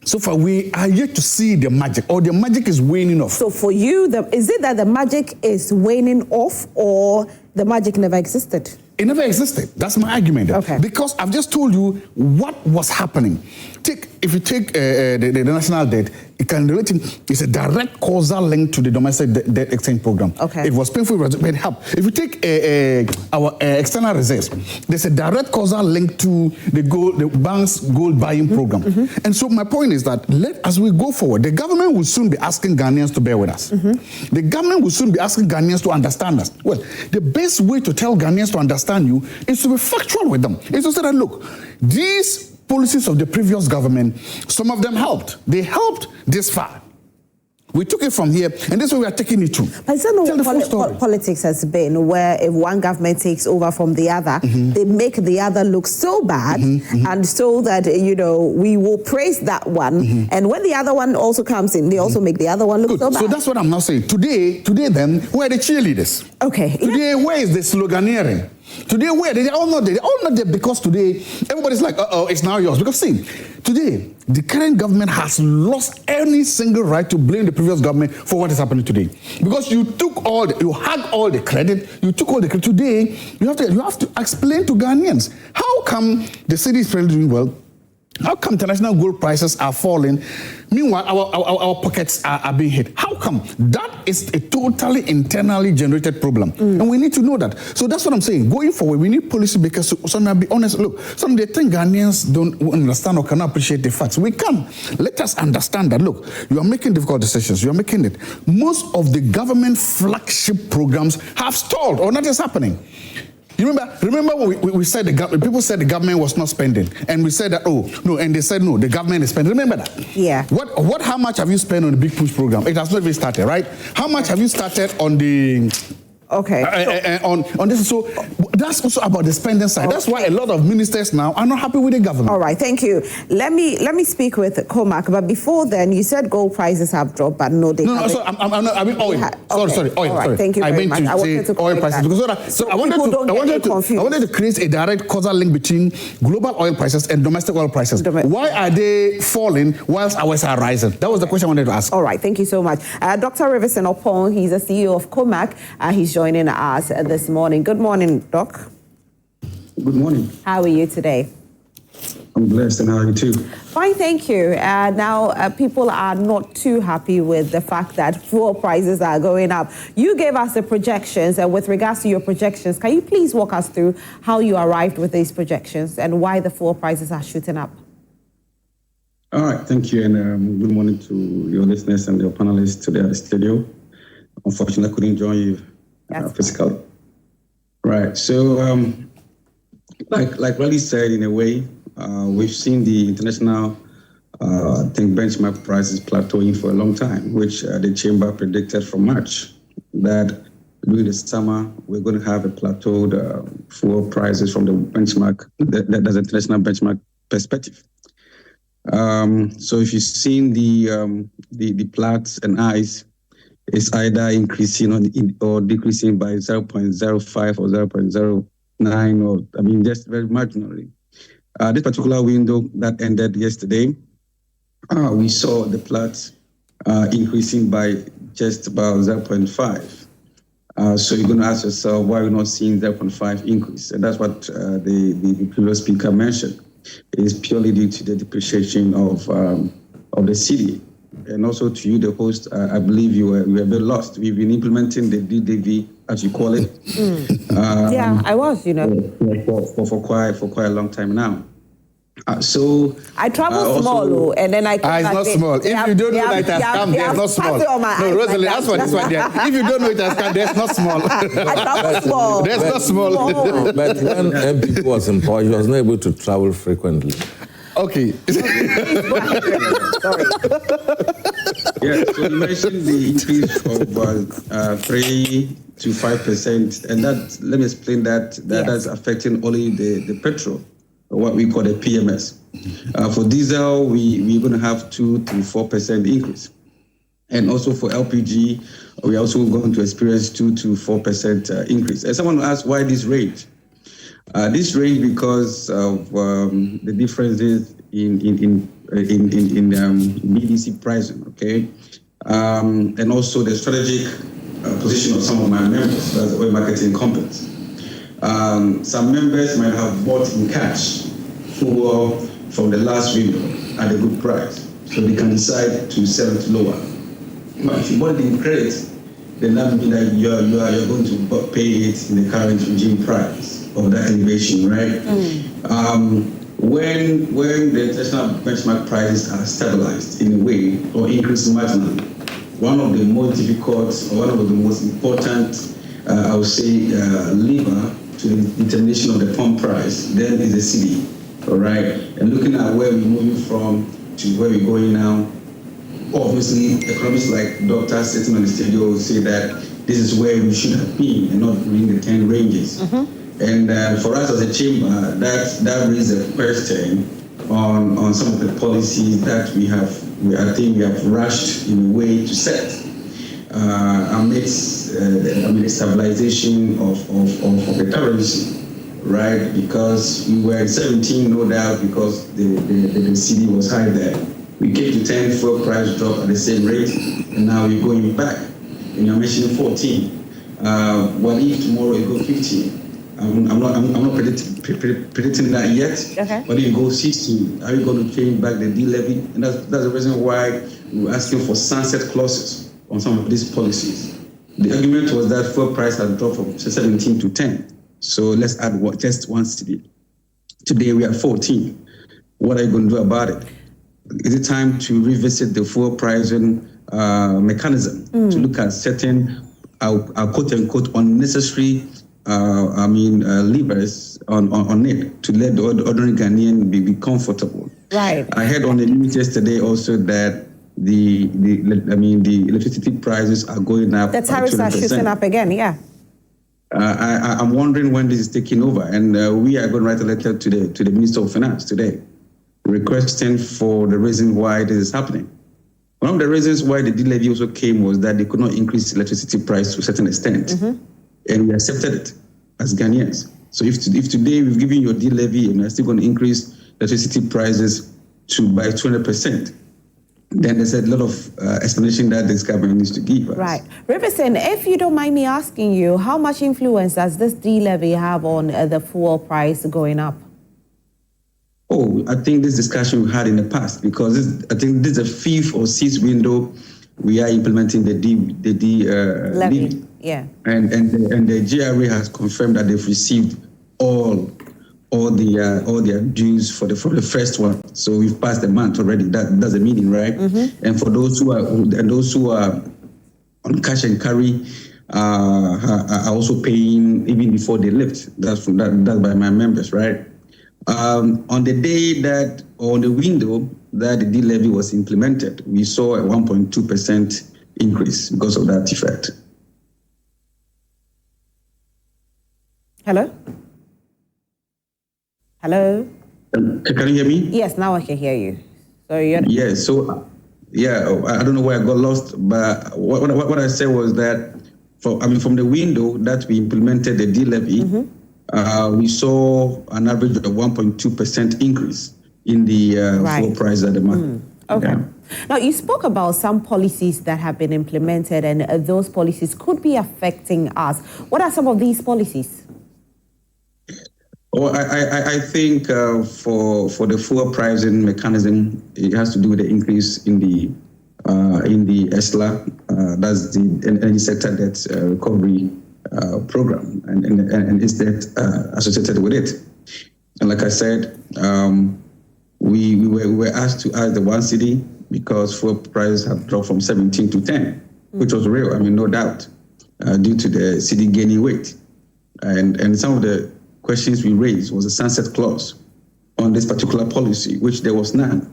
[SPEAKER 2] so far we are yet to see the magic, or the magic is waning off.
[SPEAKER 1] So for you, is it that the magic is waning off, or the magic never existed?
[SPEAKER 2] It never existed. That's my argument.
[SPEAKER 1] Okay.
[SPEAKER 2] Because I've just told you what was happening. If you take the national debt, it can relate. It's a direct causal link to the domestic debt exchange program.
[SPEAKER 1] Okay.
[SPEAKER 2] It was painful, but it helped. If you take our external reserves, there's a direct causal link to the bank's gold buying program. And so my point is that as we go forward, the government will soon be asking Ghanaians to bear with us. The government will soon be asking Ghanaians to understand us. Well, the best way to tell Ghanaians to understand you is to be factual with them. It's to say that, look, these policies of the previous government, some of them helped. They helped this far. We took it from here, and this is where we are taking it to.
[SPEAKER 1] But it's not politics has been, where if one government takes over from the other, they make the other look so bad, and so that, we will praise that one. And when the other one also comes in, they also make the other one look so bad.
[SPEAKER 2] So that's what I'm now saying. Today then, where are the cheerleaders?
[SPEAKER 1] Okay.
[SPEAKER 2] Today, where is the sloganeering? Today, where? They're all not there. They're all not there because today, everybody's like, it's now yours. Because see, today, the current government has lost any single right to blame the previous government for what is happening today. Because you had all the credit, you took all the credit. Today, you have to explain to Ghanaians, how come the city is doing well? How come international gold prices are falling? Meanwhile, our pockets are being hit. How come? That is a totally internally generated problem. And we need to know that. So that's what I'm saying. Going forward, we need policy makers to sometimes be honest. Look, some they think Ghanaians don't understand or cannot appreciate the facts. We can. Let us understand that, look, you are making difficult decisions. You are making it. Most of the government flagship programs have stalled or nothing is happening. You remember when we said people said the government was not spending, and we said that, and they said no, the government is spending. Remember that?
[SPEAKER 1] Yeah.
[SPEAKER 2] How much have you spent on the Big Push program? It has not even started, right? How much have you started on the on this? So that's also about the spending side. That's why a lot of ministers now are not happy with the government.
[SPEAKER 1] All right, thank you. Let me speak with Comac, but before then, you said gold prices have dropped, but no, they haven't.
[SPEAKER 2] So I mean oil. Sorry, oil.
[SPEAKER 1] All right, thank you very much.
[SPEAKER 2] I meant to say oil prices because I wanted to create a direct causal link between global oil prices and domestic oil prices. Why are they falling whilst ours are rising? That was the question I wanted to ask.
[SPEAKER 1] All right, thank you so much. Dr. Rivison Opong, he's the CEO of Comac. He's joining us this morning. Good morning, Doc.
[SPEAKER 5] Good morning.
[SPEAKER 1] How are you today?
[SPEAKER 5] I'm blessed, and how are you too?
[SPEAKER 1] Fine, thank you. Now, people are not too happy with the fact that fuel prices are going up. You gave us the projections, and with regards to your projections, can you please walk us through how you arrived with these projections and why the fuel prices are shooting up?
[SPEAKER 5] All right, thank you, and good morning to your listeners and your panelists today at the studio. Unfortunately, I couldn't join you physically. Right, so like Raleigh said, in a way, we've seen the international benchmark prices plateauing for a long time, which the chamber predicted from March, that during the summer, we're going to have a plateaued fuel prices from the benchmark, that's international benchmark perspective. So if you've seen the Platts and ICE, it's either increasing or decreasing by 0.05 or 0.09, or just very marginally. This particular window that ended yesterday, we saw the Platts increasing by just about 0.5. So you're going to ask yourself, why we're not seeing 0.5 increase? And that's what the previous speaker mentioned. It is purely due to the depreciation of the Cedi. And also to you, the host, I believe you were a bit lost. We've been implementing the DDV, as you call it.
[SPEAKER 1] Yeah, I was,
[SPEAKER 5] for quite a long time now. So
[SPEAKER 1] I travel small, and then I
[SPEAKER 2] it's not small. If you don't know that it has come, there's not small. No, Rosalie, ask for this one there. If you don't know it has come, there's not small.
[SPEAKER 1] I travel small.
[SPEAKER 2] There's not small.
[SPEAKER 4] But when MPP was in power, he was not able to travel frequently.
[SPEAKER 2] Okay.
[SPEAKER 1] Sorry.
[SPEAKER 5] Yeah, so you mentioned the increase of 3 to 5%, and that, let me explain that that's affecting only the petrol, what we call the PMS. For diesel, we're going to have 2 to 4% increase. And also for LPG, we're also going to experience 2 to 4% increase. And someone asked why this range? This range because of the differences in BDC pricing, okay? And also the strategic position of some of my members, that's the oil marketing companies. Some members might have bought in cash fuel from the last window at a good price, so they can decide to sell it lower. But if you bought it in credit, then that means that you're going to pay it in the current regime price of that elevation, right? When the international benchmark prices are stabilized in a way or increased marginally, one of the most difficult or one of the most important, I would say, lever to the determination of the pump price then is the Cedi, all right? And looking at where we're moving from to where we're going now, obviously, economists like doctors sitting on the studio will say that this is where we should have been and not within the 10 ranges. And for us as a chamber, that raises a question on some of the policies that I think we have rushed in a way to set amidst the stabilization of the currency, right? Because we were at 17, no doubt, because the Cedi was high there. We came to 10, fuel price drop at the same rate, and now we're going back. And you're mentioning 14. What if tomorrow it goes 15? I'm not predicting that yet.
[SPEAKER 1] Okay.
[SPEAKER 5] But if you go 16, are you going to change back the D levy? And that's the reason why we're asking for sunset clauses on some of these policies. The argument was that fuel price has dropped from 17 to 10. So let's add just one Cedi. Today we are 14. What are you going to do about it? Is it time to revisit the fuel pricing mechanism to look at certain, quote unquote, unnecessary levers on it to let the ordinary Ghanaian be comfortable?
[SPEAKER 1] Right.
[SPEAKER 5] I heard on the news yesterday also that the electricity prices are going up.
[SPEAKER 1] The tariffs are shooting up again, yeah.
[SPEAKER 5] I'm wondering when this is taking over, and we are going to write a letter to the Minister of Finance today, requesting for the reason why this is happening. One of the reasons why the D-levy also came was that they could not increase electricity price to a certain extent, and we accepted it as Ghanaians. So if today we've given you a D-levy and we're still going to increase electricity prices by 200%, then there's a lot of explanation that this government needs to give us.
[SPEAKER 1] Right. Riverson, if you don't mind me asking you, how much influence does this D-levy have on the fuel price going up?
[SPEAKER 5] Oh, I think this discussion we had in the past, because I think this is the 5th or 6th window we are implementing the D levy.
[SPEAKER 1] Yeah.
[SPEAKER 5] And the GRA has confirmed that they've received all their dues for the first one. So we've passed the month already. That's the meaning, right? And for those who are on cash and carry are also paying even before they lift. That's by my members, right? On the day that, or on the window that the D levy was implemented, we saw a 1.2% increase because of that effect.
[SPEAKER 1] Hello? Hello?
[SPEAKER 5] Can you hear me?
[SPEAKER 1] Yes, now I can hear you. So you're...
[SPEAKER 5] Yeah, so, I don't know where I got lost, but what I said was that, from the window that we implemented the D-levy, we saw an average of 1.2% increase in the fuel price at the market.
[SPEAKER 1] Okay. Yeah. Now, you spoke about some policies that have been implemented, and those policies could be affecting us. What are some of these policies?
[SPEAKER 5] Well, I think for the fuel pricing mechanism, it has to do with the increase in the ESLA, that's the Energy Sector Debt Recovery Program, and its debt associated with it. And like I said, we were asked to add the 1 Cedi because fuel prices have dropped from 17 to 10, which was real, I mean, no doubt, due to the Cedi gaining weight. And some of the questions we raised was a sunset clause on this particular policy, which there was none.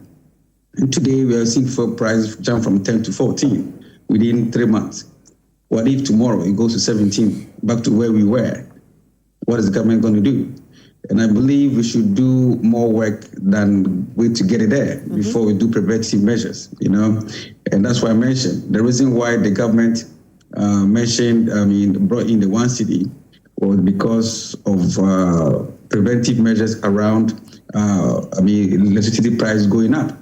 [SPEAKER 5] And today we are seeing fuel prices jump from 10 to 14 within 3 months. What if tomorrow it goes to 17, back to where we were? What is the government going to do? And I believe we should do more work than wait to get it there before we do preventive measures, And that's why I mentioned the reason why the government brought in the 1 Cedi was because of preventive measures around, electricity price going up.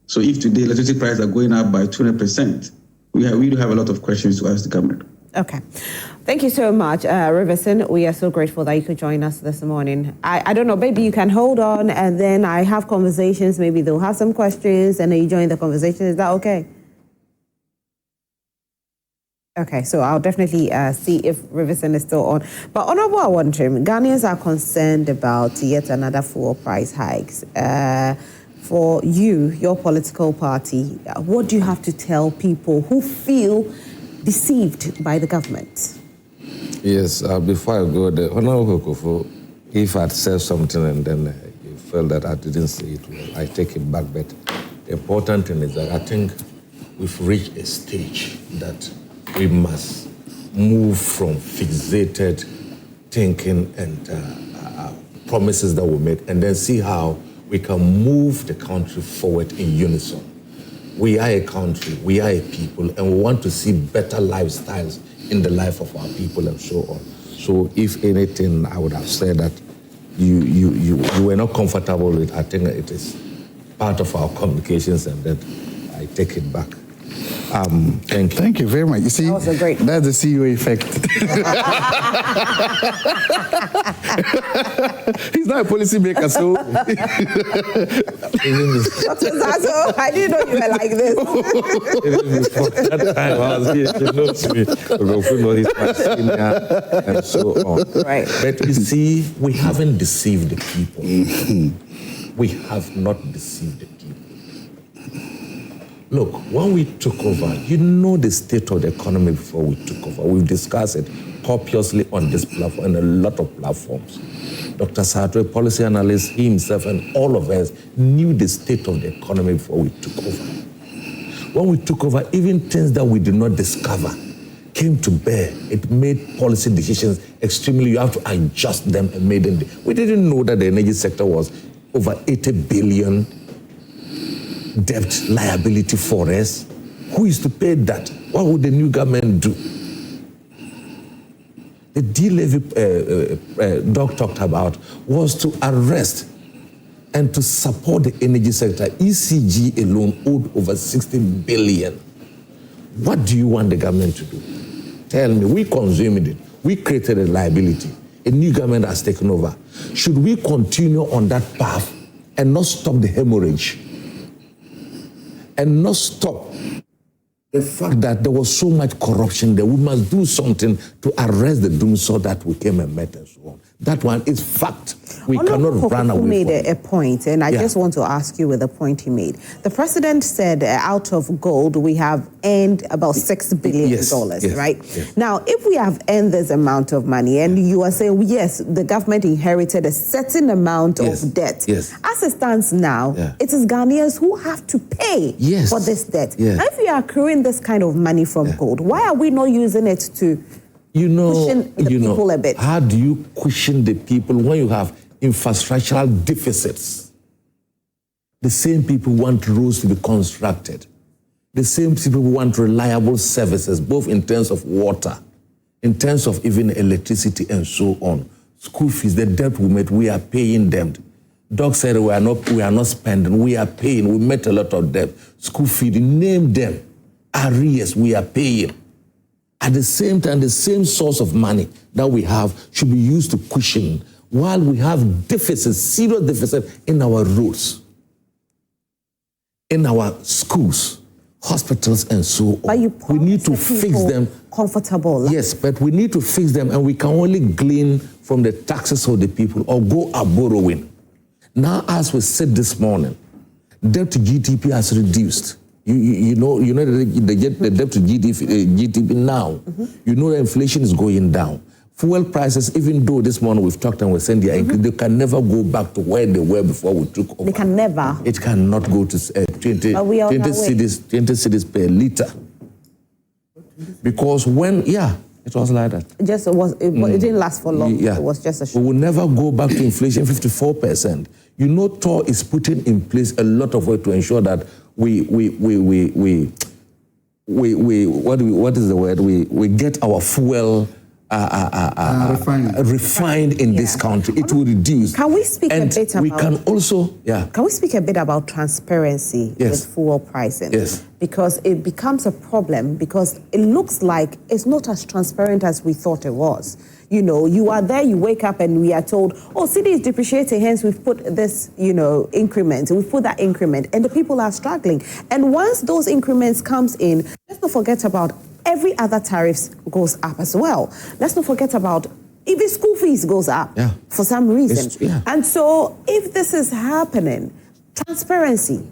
[SPEAKER 5] So if today electricity prices are going up by 20%, we do have a lot of questions to ask the government.
[SPEAKER 1] Okay. Thank you so much, Riverson. We are so grateful that you could join us this morning. I don't know, maybe you can hold on and then I have conversations. Maybe they'll have some questions and then you join the conversation. Is that okay? Okay, so I'll definitely see if Riverson is still on. But Honorable Awantrim, Ghanaians are concerned about yet another fuel price hikes. For you, your political party, what do you have to tell people who feel deceived by the government?
[SPEAKER 4] Yes, before I go there, Honorable Kokofo, if I'd said something and then you felt that I didn't say it well, I take it back. But the important thing is that I think we've reached a stage that we must move from fixated thinking and promises that we make and then see how we can move the country forward in unison. We are a country, we are a people, and we want to see better lifestyles in the life of our people and so on. So if anything, I would have said that you were not comfortable with. I think it is part of our communications and that I take it back. Thank you.
[SPEAKER 2] Thank you very much. You see, that's the CEO effect. He's not a policy maker, so.
[SPEAKER 1] Dr. Zaato, I didn't know you were like this.
[SPEAKER 4] That time I was here, he knows me. He's my senior and so on.
[SPEAKER 1] Right.
[SPEAKER 4] But you see, we haven't deceived the people. We have not deceived the people. Look, when we took over, you know the state of the economy before we took over. We've discussed it copiously on this platform and a lot of platforms. Dr. Zaato, a policy analyst, he himself and all of us knew the state of the economy before we took over. When we took over, even things that we did not discover came to bear. It made policy decisions extremely, you have to adjust them and made them. We didn't know that the energy sector was over 80 billion debt liability for us. Who is to pay that? What would the new government do? The D-levy Doc talked about was to arrest and to support the energy sector. ECG alone owed over 60 billion. What do you want the government to do? Tell me, we consumed it. We created a liability. A new government has taken over. Should we continue on that path and not stop the hemorrhage? And not stop the fact that there was so much corruption that we must do something to arrest the doomsday that we came and met and so on. That one is fact. We cannot run away from it.
[SPEAKER 1] Made a point, and I just want to ask you with the point he made. The president said out of gold, we have earned about $6 billion, right?
[SPEAKER 4] Yes.
[SPEAKER 1] Now, if we have earned this amount of money, and you are saying, yes, the government inherited a certain amount of debt.
[SPEAKER 4] Yes.
[SPEAKER 1] As it stands now, it is Ghanaians who have to pay for this debt.
[SPEAKER 4] Yes.
[SPEAKER 1] Now, if we are accruing this kind of money from gold, why are we not using it to cushion the people a bit?
[SPEAKER 4] How do you cushion the people when you have infrastructural deficits? The same people want roads to be constructed. The same people want reliable services, both in terms of water, in terms of even electricity and so on. School fees, the debt we met, we are paying them. Doc said we are not spending, we are paying. We met a lot of debt. School fees, name them. Arrears, we are paying. At the same time, the same source of money that we have should be used to cushion while we have deficits, serious deficits in our roads, in our schools, hospitals, and so on.
[SPEAKER 1] But
[SPEAKER 4] we need to fix them.
[SPEAKER 1] Comfortable.
[SPEAKER 4] Yes, but we need to fix them, and we can only glean from the taxes of the people or go out borrowing. Now, as we said this morning, debt to GDP has reduced. You know the debt to GDP now. You know the inflation is going down. Fuel prices, even though this morning we've talked and we're saying they can never go back to where they were before we took over.
[SPEAKER 1] They can never.
[SPEAKER 4] It cannot go to 20 cedis per liter. Because it was like that.
[SPEAKER 1] It didn't last for long.
[SPEAKER 4] Yeah.
[SPEAKER 1] It was just a short.
[SPEAKER 4] We will never go back to inflation 54%. You know, TOR is putting in place a lot of work to ensure that we get our fuel refined in this country. It will reduce.
[SPEAKER 1] Can we speak a bit about?
[SPEAKER 4] We can also,
[SPEAKER 1] Can we speak a bit about transparency with fuel pricing?
[SPEAKER 4] Yes.
[SPEAKER 1] Because it becomes a problem because it looks like it's not as transparent as we thought it was. You know, you are there, you wake up and we are told, oh, Cedi is depreciating, hence we've put this, increment, we've put that increment, and the people are struggling. And once those increments comes in, let's not forget about every other tariffs goes up as well. Let's not forget about even school fees goes up for some reason. And so if this is happening, transparency,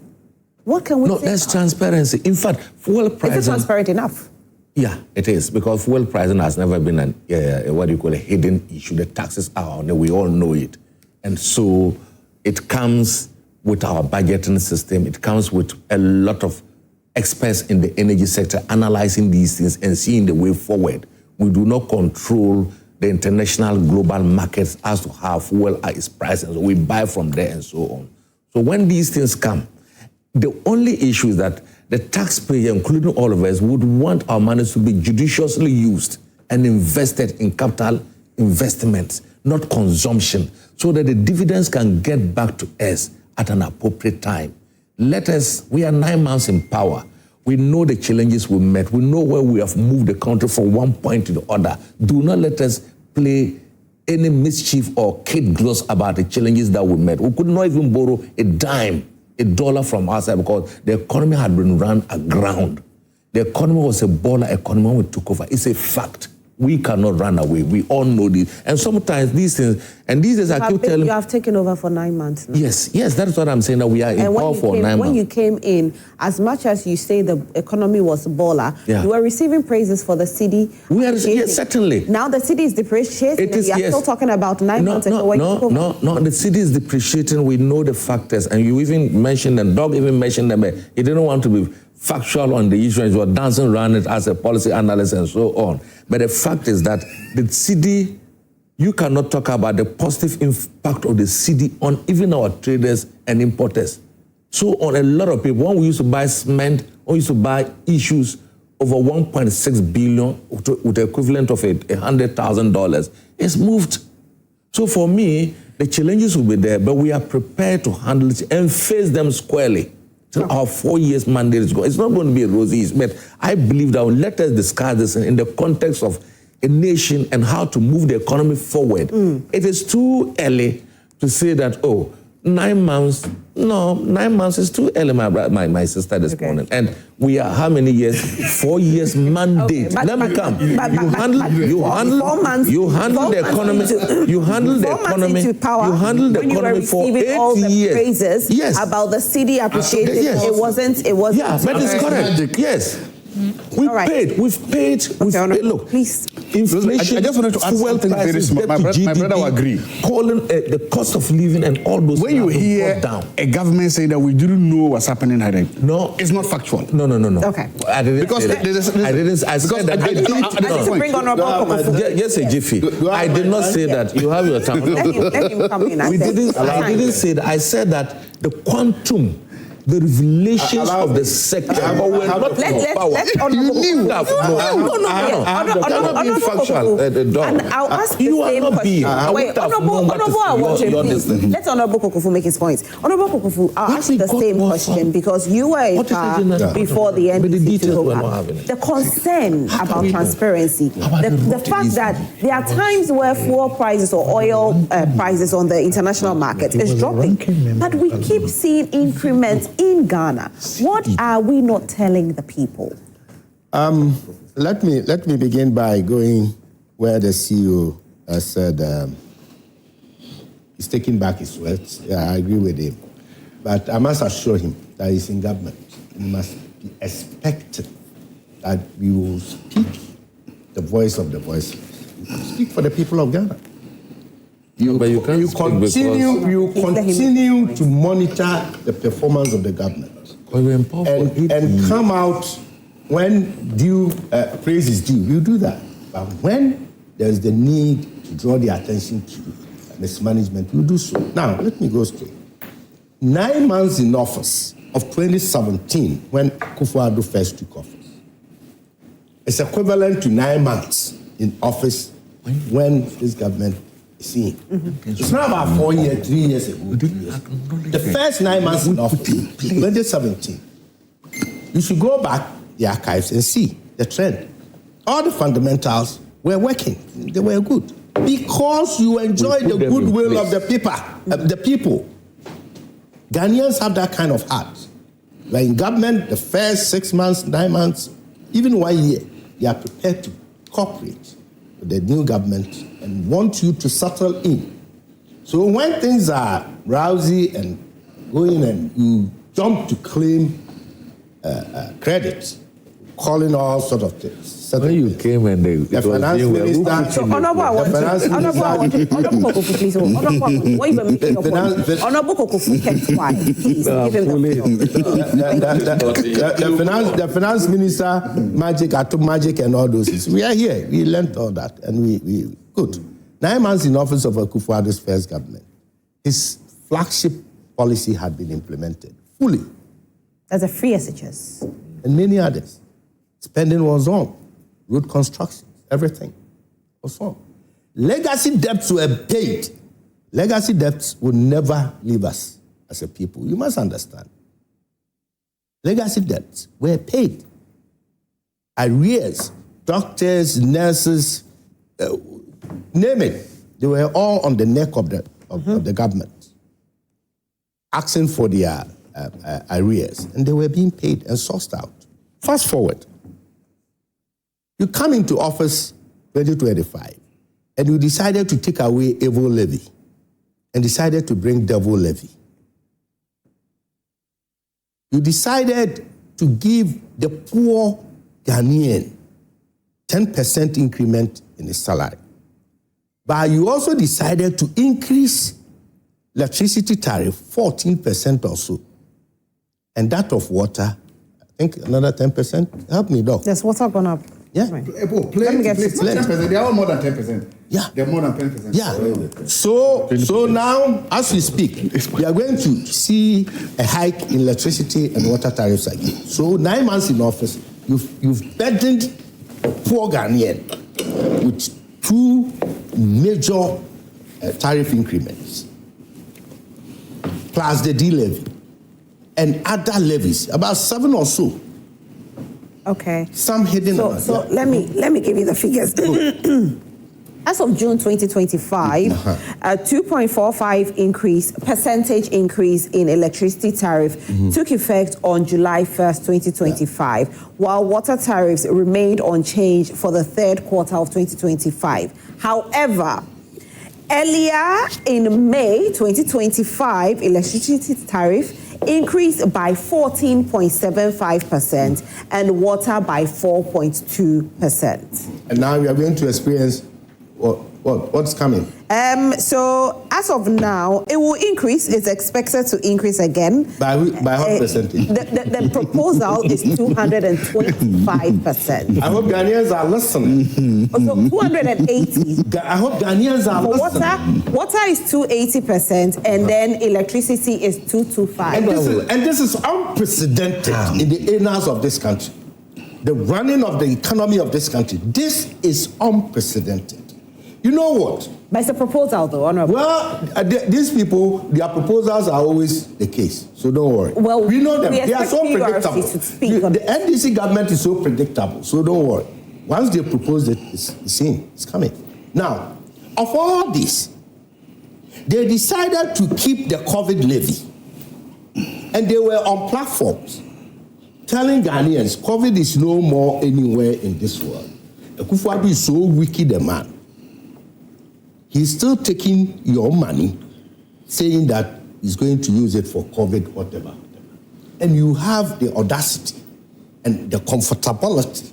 [SPEAKER 1] what can we say?
[SPEAKER 4] No, that's transparency. In fact, fuel pricing...
[SPEAKER 1] Is it transparent enough?
[SPEAKER 4] Yeah, it is, because fuel pricing has never been a hidden issue. The taxes are on it, we all know it. And so it comes with our budgeting system, it comes with a lot of experts in the energy sector analyzing these things and seeing the way forward. We do not control the international global markets as to how fuel is priced, and so we buy from there and so on. So when these things come, the only issue is that the taxpayer, including all of us, would want our money to be judiciously used and invested in capital investments, not consumption, so that the dividends can get back to us at an appropriate time. We are 9 months in power. We know the challenges we met. We know where we have moved the country from one point to the other. Do not let us play any mischief or kid gloss about the challenges that we met. We could not even borrow a dime, $1 from outside because the economy had been run aground. The economy was a baller economy when we took over. It's a fact. We cannot run away. We all know this. And sometimes these things, and these days I keep telling...
[SPEAKER 1] You have taken over for 9 months now.
[SPEAKER 4] Yes, that's what I'm saying, that we are in power for 9 months.
[SPEAKER 1] When you came in, as much as you say the economy was baller, you were receiving praises for the Cedi.
[SPEAKER 4] Yes, certainly.
[SPEAKER 1] Now the Cedi is depreciating. You are still talking about 9 months ago.
[SPEAKER 4] No, the Cedi is depreciating. We know the factors. And you even mentioned them, Doug even mentioned them. He didn't want to be factual on the issue. He was dancing around it as a policy analyst and so on. But the fact is that the Cedi, you cannot talk about the positive impact of the Cedi on even our traders and importers. So on a lot of people, when we used to buy cement, when we used to buy issues over 1.6 billion with the equivalent of $100,000, it's moved. So for me, the challenges will be there, but we are prepared to handle it and face them squarely. Our 4 years mandate is going. It's not going to be a rosy, but I believe that let us discuss this in the context of a nation and how to move the economy forward. It is too early to say that, 9 months. No, 9 months is too early, my sister this morning. And we are how many years? 4 years mandate. Let me come. You handle the economy. You handle the economy. You handle the economy for 8 years.
[SPEAKER 1] Praises about the Cedi appreciation. It wasn't.
[SPEAKER 4] Yeah, but it's correct. Yes. We've
[SPEAKER 1] All right.
[SPEAKER 4] paid. We've paid. Look,
[SPEAKER 1] please.
[SPEAKER 4] Inflation.
[SPEAKER 2] I just wanted to add
[SPEAKER 4] fuel
[SPEAKER 2] something very
[SPEAKER 4] prices,
[SPEAKER 2] small.
[SPEAKER 4] debt to
[SPEAKER 2] My brother will
[SPEAKER 4] GDP,
[SPEAKER 2] agree.
[SPEAKER 4] Calling the cost of living and all those.
[SPEAKER 2] When you hear
[SPEAKER 4] down.
[SPEAKER 2] a government saying that we didn't know what's happening,
[SPEAKER 4] no,
[SPEAKER 2] it's not factual.
[SPEAKER 4] No.
[SPEAKER 1] Okay.
[SPEAKER 4] I didn't
[SPEAKER 2] Because
[SPEAKER 4] say that.
[SPEAKER 2] I
[SPEAKER 4] didn't. I said that.
[SPEAKER 1] I need to bring Honorable Kokofu.
[SPEAKER 4] Yes, a jiffy. I did not say that. You have your time.
[SPEAKER 1] Let him come in.
[SPEAKER 4] I didn't say that. I said that the quantum, the revelations of the sector, but we're not
[SPEAKER 1] Let
[SPEAKER 4] Honorable.
[SPEAKER 1] you knew.
[SPEAKER 4] Honorable factual.
[SPEAKER 1] And I'll ask
[SPEAKER 4] You
[SPEAKER 1] the
[SPEAKER 4] are
[SPEAKER 1] same
[SPEAKER 4] not being.
[SPEAKER 1] question. Wait, Honorable, please. Let Honorable Kokofu make his points. Honorable Kokofu, I'll ask the same question because you were in power before the NDC took over. The concern about transparency, the fact that there are times where fuel prices or oil prices on the international market is dropping, but we keep seeing increments in Ghana. What are we not telling the people?
[SPEAKER 3] Let me begin by going where the CEO said he's taking back his words. Yeah, I agree with him. But I must assure him that he's in government. It must be expected that we will speak the voice of the voiceless. We will speak for the people of Ghana. You continue to monitor the performance of the government and come out when due praise is due. You do that, but when there is the need to draw the attention to mismanagement, you do so. Now let me go straight. 9 months in office of 2017, when Akufo-Addo first took office, it's equivalent to 9 months in office when this government. See, it's not about 4 years, 3 years ago. The first 9 months in office, 2017, you should go back the archives and see the trend. All the fundamentals were working; they were good because you enjoy the goodwill of the people. Ghanaians have that kind of heart. When in government, the first 6 months, 9 months, even 1 year, they are prepared to cooperate with the new government and want you to settle in. So when things are rousy and going and you jump to claim credit, calling all sort of things.
[SPEAKER 4] When you came and the
[SPEAKER 3] finance minister...
[SPEAKER 1] So, Honorable Kokofu, please. Honorable, what you were making your point? Honorable Kokofu kept quiet. Please, give him
[SPEAKER 3] the finance minister, Ato Magic and all those things. We are here. We learned all that. And we good. 9 months in office of Akufo-Addo's first government. His flagship policy had been implemented fully.
[SPEAKER 1] As a free SHS.
[SPEAKER 3] And many others. Spending was on. Road construction, everything was on. Legacy debts were paid. Legacy debts will never leave us as a people. You must understand. Legacy debts were paid. Arrears, doctors, nurses, name it. They were all on the neck of the government, asking for their arrears, and they were being paid and sourced out. Fast forward. You come into office 2025, and you decided to take away evil levy and decided to bring devil levy. You decided to give the poor Ghanaian 10% increment in his salary. But you also decided to increase electricity tariff 14% or so. And that of water, I think another 10%. Help me, Doc.
[SPEAKER 1] Yes, what's gone up?
[SPEAKER 3] Yeah.
[SPEAKER 1] Right.
[SPEAKER 2] Let me get 10%. They are all more than 10%.
[SPEAKER 3] Yeah.
[SPEAKER 2] They're more than 10%.
[SPEAKER 3] Yeah. So now, as we speak, we are going to see a hike in electricity and water tariffs again. So 9 months in office, you've burdened poor Ghanaian with 2 major tariff increments, plus the D levy and other levies, about 7 or so.
[SPEAKER 1] Okay.
[SPEAKER 3] Some hidden.
[SPEAKER 1] So let me give you the figures. As of June 2025, a 2.45 percentage increase in electricity tariff took effect on July 1st, 2025, while water tariffs remained unchanged for the third quarter of 2025. However, earlier in May 2025, electricity tariff increased by 14.75% and water by 4.2%.
[SPEAKER 3] And now we are going to experience what's coming.
[SPEAKER 1] So as of now, it will increase. It's expected to increase again.
[SPEAKER 3] By what percentage?
[SPEAKER 1] The proposal is 225%.
[SPEAKER 3] I hope Ghanaians are listening.
[SPEAKER 1] So 280.
[SPEAKER 3] I hope Ghanaians are listening.
[SPEAKER 1] Water is 280%, and then electricity is 225.
[SPEAKER 3] And this is unprecedented in the annals of this country. The running of the economy of this country. This is unprecedented. You know what?
[SPEAKER 1] But it's a proposal, though, Honorable.
[SPEAKER 3] Well, these people, their proposals are always the case, so don't worry.
[SPEAKER 1] Well,
[SPEAKER 3] we know them. They are so predictable. The NDC government is so predictable, so don't worry. Once they propose it, it's in, it's coming. Now, of all this, they decided to keep the COVID levy, and they were on platforms telling Ghanaians COVID is no more anywhere in this world. Akufo-Addo is so wicked a man. He's still taking your money, saying that he's going to use it for COVID, whatever. And you have the audacity and the comfortability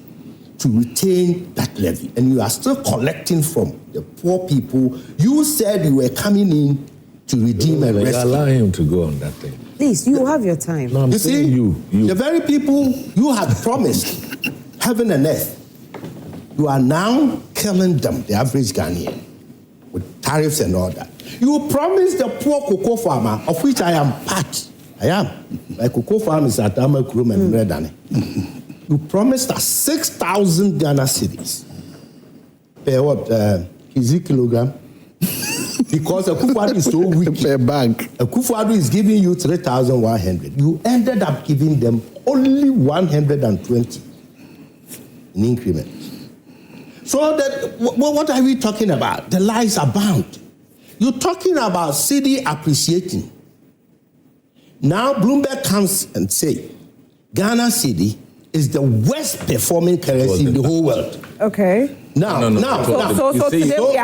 [SPEAKER 3] to retain that levy. And you are still collecting from the poor people. You said you were coming in to redeem and rescue.
[SPEAKER 4] Allow him to go on that thing.
[SPEAKER 1] Please, you have your time.
[SPEAKER 4] No,
[SPEAKER 3] you see,
[SPEAKER 4] you.
[SPEAKER 3] The very people you had promised heaven and earth, you are now killing them, the average Ghanaian, with tariffs and all that. You promised the poor cocoa farmer, of which I am part. I am. My cocoa farm is at Amakurum and Redane. You promised us 6,000 Ghana cedis per what? Kilogram? Because Akufo-Addo is so weak.
[SPEAKER 2] Per bank.
[SPEAKER 3] Akufo-Addo is giving you 3,100. You ended up giving them only 120 in increment. So that, what are we talking about? The lies abound. You're talking about Cedi appreciating. Now Bloomberg comes and say, Ghana Cedi is the worst performing currency in the whole world.
[SPEAKER 1] Okay.
[SPEAKER 3] Now.
[SPEAKER 1] So today we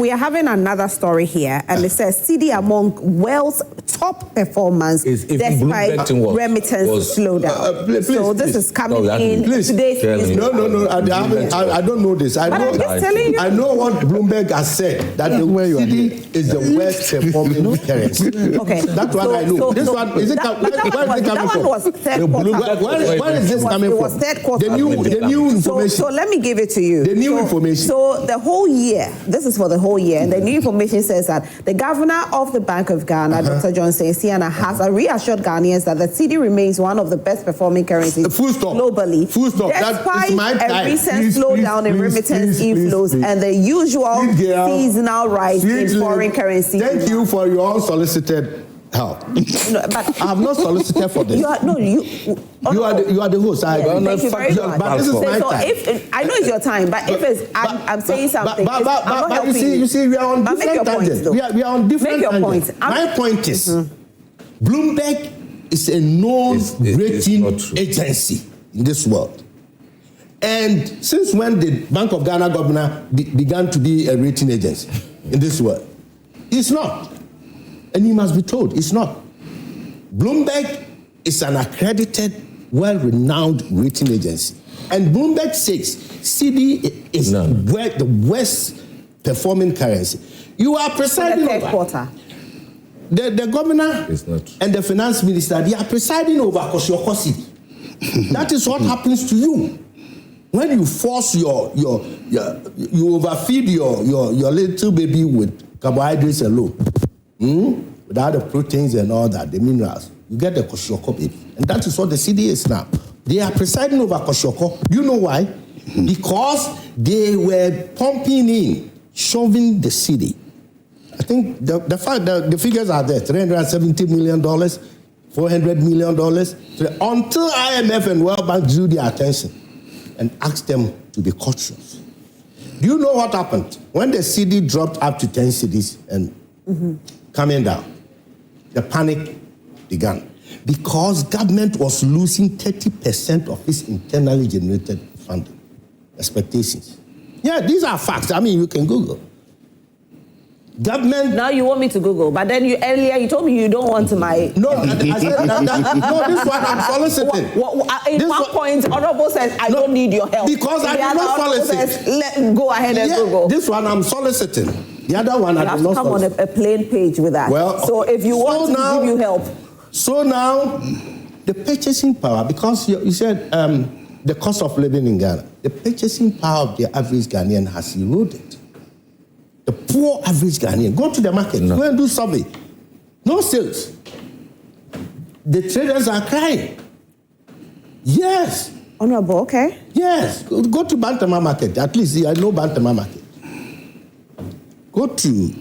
[SPEAKER 1] are having another story here, and it says Cedi among world's top performance despite remittance slowdown. So this is coming in today's news.
[SPEAKER 3] No. I don't know this. I know what Bloomberg has said, that the Cedi is the worst performing currency.
[SPEAKER 1] Okay.
[SPEAKER 3] That's what I know. This one is it coming from? Where is this coming from? The new information.
[SPEAKER 1] So let me give it to you.
[SPEAKER 3] The new information.
[SPEAKER 1] So the whole year, this is for the whole year, and the new information says that the governor of the Bank of Ghana, Dr. Johnson Siana, has reassured Ghanaians that the Cedi remains one of the best performing currencies globally.
[SPEAKER 3] Full stop.
[SPEAKER 1] Despite a recent slowdown in remittance inflows and the usual seasonal rise in foreign currency.
[SPEAKER 3] Thank you for your unsolicited help.
[SPEAKER 1] No, but
[SPEAKER 3] I have not solicited for this.
[SPEAKER 1] You are
[SPEAKER 3] the host.
[SPEAKER 1] Thank you very much.
[SPEAKER 3] But this is my time.
[SPEAKER 1] If I know it's your time, but if it's I'm saying something, I'm not helping
[SPEAKER 3] you see, we are on different tangents. We are on different tangents. My point is, Bloomberg is a known rating agency in this world. And since when did Bank of Ghana governor began to be a rating agency in this world? It's not. And he must be told, it's not. Bloomberg is an accredited, well-renowned rating agency. And Bloomberg says Cedi is the worst performing currency. You are presiding over
[SPEAKER 1] quarter.
[SPEAKER 3] The governor and the finance minister, they are presiding over Koscielny Cedi. That is what happens to you. When you force you overfeed your little baby with carbohydrates alone. Without the proteins and all that, the minerals, you get the Koscielny baby. And that is what the Cedi is now. They are presiding over Koscielny. You know why? Because they were pumping in, shoving the Cedi. I think the figures are there, $370 million, $400 million, until IMF and World Bank drew their attention and asked them to be cautious. Do you know what happened? When the Cedi dropped up to 10 cedis and coming down, the panic began because government was losing 30% of its internally generated funding expectations. Yeah, these are facts. I mean, you can Google. Government.
[SPEAKER 1] Now you want me to Google, but then earlier you told me you don't want my.
[SPEAKER 3] No, I said no. This one I'm soliciting.
[SPEAKER 1] In one point, Honorable says I don't need your help.
[SPEAKER 3] Because I did not solicit.
[SPEAKER 1] Go ahead and Google.
[SPEAKER 3] This one I'm soliciting. The other one I did not
[SPEAKER 1] come
[SPEAKER 3] solicit.
[SPEAKER 1] on a plain page with that.
[SPEAKER 3] Well,
[SPEAKER 1] so if you want to give you help.
[SPEAKER 3] So now, the purchasing power, because you said the cost of living in Ghana, the purchasing power of the average Ghanaian has eroded. The poor average Ghanaian, go to the market, go and do survey. No sales. The traders are crying. Yes.
[SPEAKER 1] Honorable, okay.
[SPEAKER 3] Yes. Go to Bantama market. At least I know Bantama market. Go to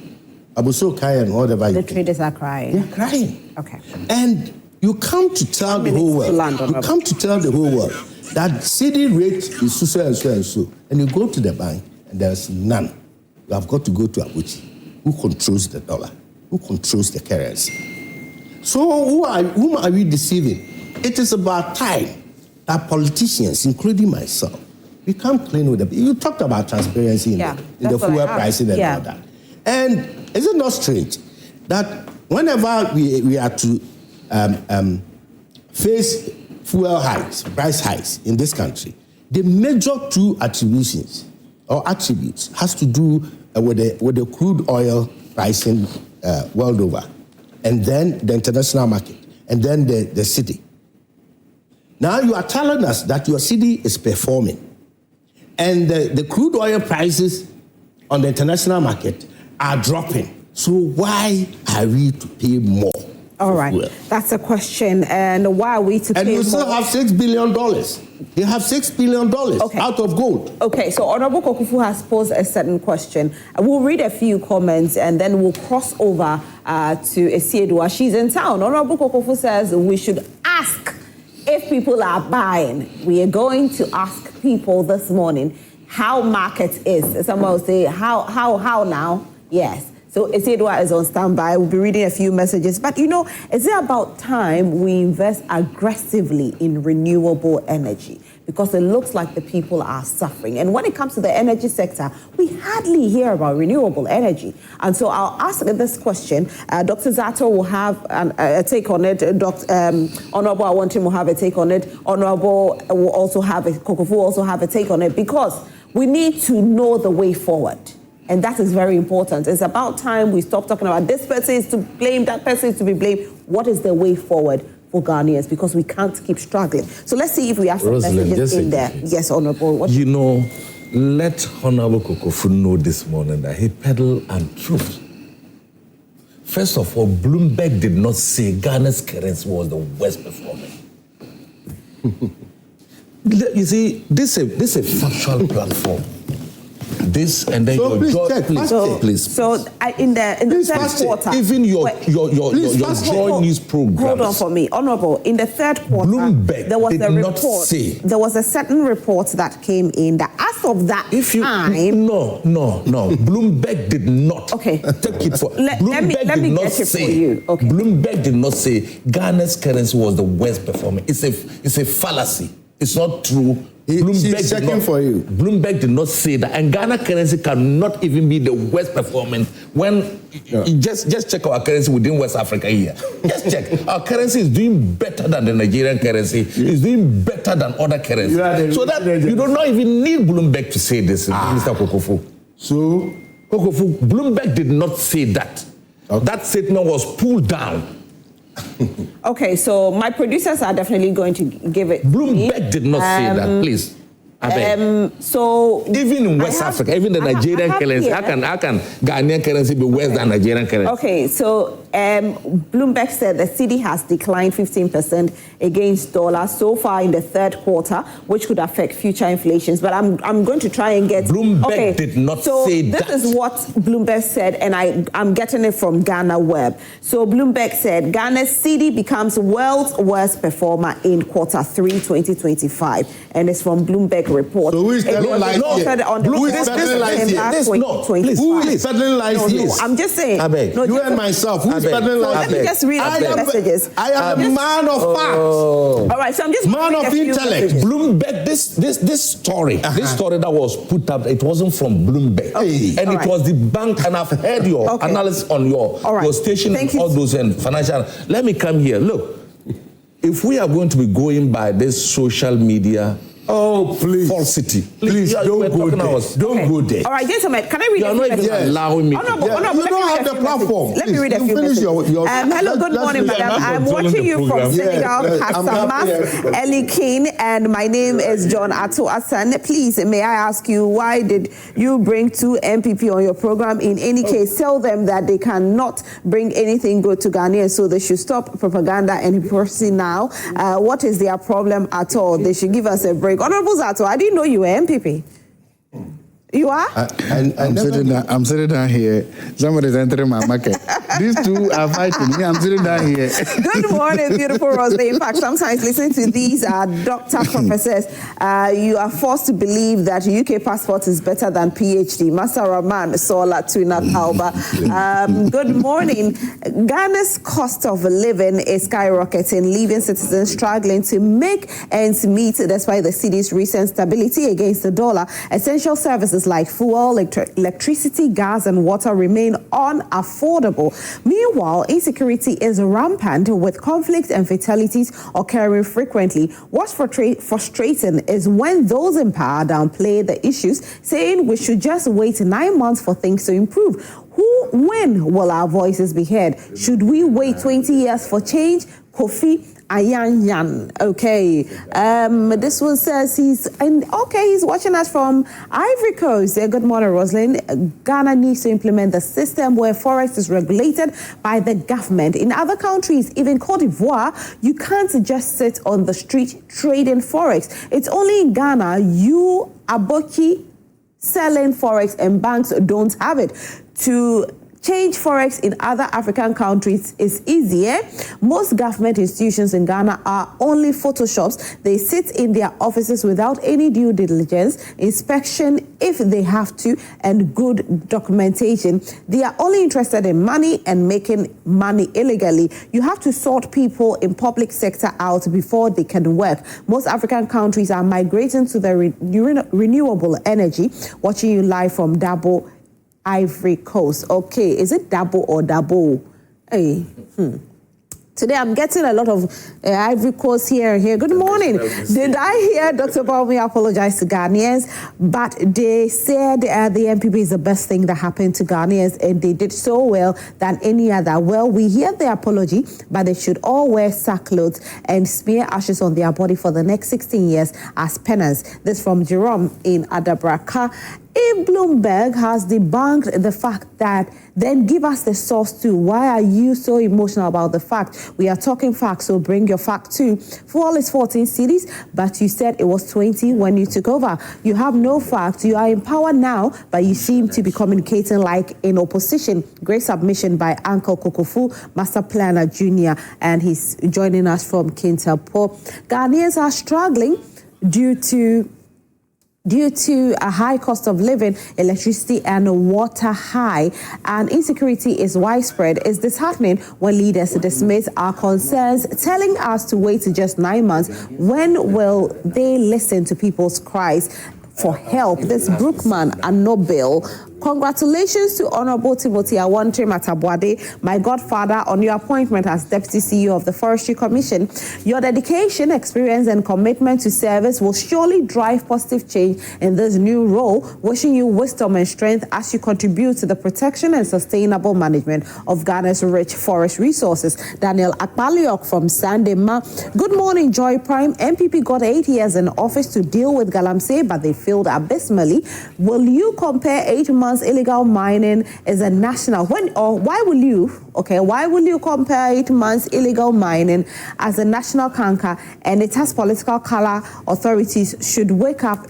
[SPEAKER 3] Abuso Kai and whatever.
[SPEAKER 1] The traders are crying.
[SPEAKER 3] They're crying.
[SPEAKER 1] Okay.
[SPEAKER 3] And you come to tell the whole world. You come to tell the whole world that Cedi rate is so and so and so. And you go to the bank and there's none. You have got to go to Abuchi, who controls the dollar, who controls the currency. So whom are we deceiving? It is about time that politicians, including myself, become clean with you talked about transparency in the fuel pricing and all that. And is it not strange that whenever we are to face fuel hikes, price hikes in this country, the major two attributions has to do with the crude oil pricing world over, and then the international market, and then the city. Now you are telling us that your city is performing, and the crude oil prices on the international market are dropping. So why are we to pay more?
[SPEAKER 1] All right, that's a question. And why are we to pay more?
[SPEAKER 3] And you still have $6 billion. You have $6 billion out of gold.
[SPEAKER 1] Okay, so Honorable Kokufu has posed a certain question. We'll read a few comments and then we'll cross over to Esiedua. She's in town. Honorable Kokufu says we should ask if people are buying. We are going to ask people this morning how market is. Someone will say, how now? Yes. So Esiedua is on standby. We'll be reading a few messages. But is it about time we invest aggressively in renewable energy? Because it looks like the people are suffering. And when it comes to the energy sector, we hardly hear about renewable energy. And so I'll ask this question. Dr. Zaato will have a take on it. Honorable Awantim will have a take on it. Honorable will also have Kokufu will also have a take on it. Because we need to know the way forward. And that is very important. It's about time we stop talking about this person is to blame, that person is to be blamed. What is the way forward for Ghanaians? Because we can't keep struggling. So let's see if we have some messages in there. Yes, Honorable.
[SPEAKER 4] Let Honorable Kokufu know this morning that he peddled untruth. First of all, Bloomberg did not say Ghana's currency was the worst performing. You see, this is a factual platform. This and then
[SPEAKER 3] so
[SPEAKER 4] please.
[SPEAKER 1] So in the third quarter,
[SPEAKER 4] even your joint news program.
[SPEAKER 1] Hold on for me, Honorable. In the third quarter,
[SPEAKER 4] Bloomberg
[SPEAKER 1] there was
[SPEAKER 4] did
[SPEAKER 1] a report.
[SPEAKER 4] Not say.
[SPEAKER 1] There was a certain report that came in that as of that time.
[SPEAKER 4] No. Bloomberg did not.
[SPEAKER 1] Okay.
[SPEAKER 4] Take it for.
[SPEAKER 1] Let me get it for you. Okay.
[SPEAKER 4] Bloomberg did not say Ghana's currency was the worst performing. It's a fallacy. It's not true.
[SPEAKER 3] She's checking for you.
[SPEAKER 4] Bloomberg did not say that, and Ghana currency cannot even be the worst performing when just check our currency within West Africa here. Just check. Our currency is doing better than the Nigerian currency. It's doing better than other currencies. So that you do not even need Bloomberg to say this, Mr. Kokufu.
[SPEAKER 3] So
[SPEAKER 4] Kokufu, Bloomberg did not say that. Okay. That statement was pulled down.
[SPEAKER 1] Okay, so my producers are definitely going to give it.
[SPEAKER 4] Bloomberg did not say that, please.
[SPEAKER 1] So
[SPEAKER 4] even in West Africa, even the Nigerian currency, how can Ghanaian currency be worse than Nigerian currency? Okay,
[SPEAKER 1] so Bloomberg said the Cedi has declined 15% against dollar so far in the third quarter, which could affect future inflations. But I'm going to try and get
[SPEAKER 4] Bloomberg did not say that.
[SPEAKER 1] This is what Bloomberg said, and I'm getting it from Ghana Web. So Bloomberg said Ghana's Cedi becomes world's worst performer in quarter 3 2025, and it's from Bloomberg report.
[SPEAKER 3] So who is telling lies here? Who is peddling lies here? Who is peddling lies here?
[SPEAKER 1] I'm just saying.
[SPEAKER 3] You and myself. Who is peddling lies here?
[SPEAKER 1] Let me just read the messages.
[SPEAKER 3] I am a man of facts.
[SPEAKER 1] All right. right, so I'm just
[SPEAKER 3] man of intellect.
[SPEAKER 4] Bloomberg, this story that was put up, it wasn't from Bloomberg.
[SPEAKER 1] Okay.
[SPEAKER 4] And it was the bank, and I've heard your analysis on your station and all those and financial. Let me come here. Look, if we are going to be going by this social media,
[SPEAKER 3] please.
[SPEAKER 4] falsity.
[SPEAKER 3] Please don't go there. Don't go there.
[SPEAKER 1] All right, gentlemen, can I read
[SPEAKER 4] You are not even allowing me.
[SPEAKER 3] You don't have the platform.
[SPEAKER 1] Let me read a few messages. Hello, good morning, madam. I'm watching you from Senegal, Hassamas, Elikin, and my name is John Ato Asan. Please, may I ask you, why did you bring 2 MPP on your program? In any case, tell them that they cannot bring anything good to Ghanaians, so they should stop propaganda and hypocrisy now. What is their problem at all? They should give us a break. Honorable Zaato, I didn't know you were MPP. You are?
[SPEAKER 2] I'm sitting down here. Somebody's entering my market. These two are fighting me. I'm sitting down here.
[SPEAKER 1] Good morning, beautiful Rosalie. In fact, sometimes listening to these doctor professors, you are forced to believe that UK passport is better than PhD. Master Rahman, Sola, Tuna, Kalba. Good morning. Ghana's cost of living is skyrocketing, leaving citizens struggling to make ends meet despite the city's recent stability against the dollar. Essential services like fuel, electricity, gas, and water remain unaffordable. Meanwhile, insecurity is rampant, with conflicts and fatalities occurring frequently. What's frustrating is when those in power downplay the issues, saying we should just wait 9 months for things to improve. When will our voices be heard? Should we wait 20 years for change? Kofi Ayanyan. Okay. This one says he's watching us from Ivory Coast. Good morning, Rosalind. Ghana needs to implement the system where forex is regulated by the government. In other countries, even Cote d'Ivoire, you can't just sit on the street trading forex. It's only in Ghana you aboki selling forex and banks don't have it. To change forex in other African countries is easier. Most government institutions in Ghana are only photoshops. They sit in their offices without any due diligence, inspection if they have to, and good documentation. They are only interested in money and making money illegally. You have to sort people in public sector out before they can work. Most African countries are migrating to the renewable energy. Watching you live from Dabo, Ivory Coast. Okay, is it Dabo or Dabo? Hey, Today I'm getting a lot of Ivory Coast here and here. Good morning. Did I hear Dr. Balmi apologize to Ghanaians? But they said the MPP is the best thing that happened to Ghanaians, and they did so well than any other. Well, we hear the apology, but they should all wear sackcloth and smear ashes on their body for the next 16 years as penance. This from Jerome in Adabraka. If Bloomberg has debunked the fact that, then give us the source too. Why are you so emotional about the fact? We are talking facts, so bring your fact too. Fuel is 14 cedis, but you said it was 20 when you took over. You have no facts. You are in power now, but you seem to be communicating like in opposition. Great submission by Uncle Kokofu, Master Planner Jr., and he's joining us from Kintapo. Ghanaians are struggling due to a high cost of living, electricity and water high, and insecurity is widespread. It's disheartening when leaders dismiss our concerns, telling us to wait just 9 months. When will they listen to people's cries for help? This Brookman and Nobel. Congratulations to Honorable Timothy Awante Matabwade, my godfather, on your appointment as Deputy CEO of the Forestry Commission. Your dedication, experience, and commitment to service will surely drive positive change in this new role. Wishing you wisdom and strength as you contribute to the protection and sustainable management of Ghana's rich forest resources. Daniel Akpaliok from Sandema. Good morning, Joy Prime. MPP got 8 years in office to deal with galamsey, but they failed abysmally. Will you compare 8 months illegal mining as a national why will you compare 8 months illegal mining as a national canker, and it has political color? Authorities should wake up.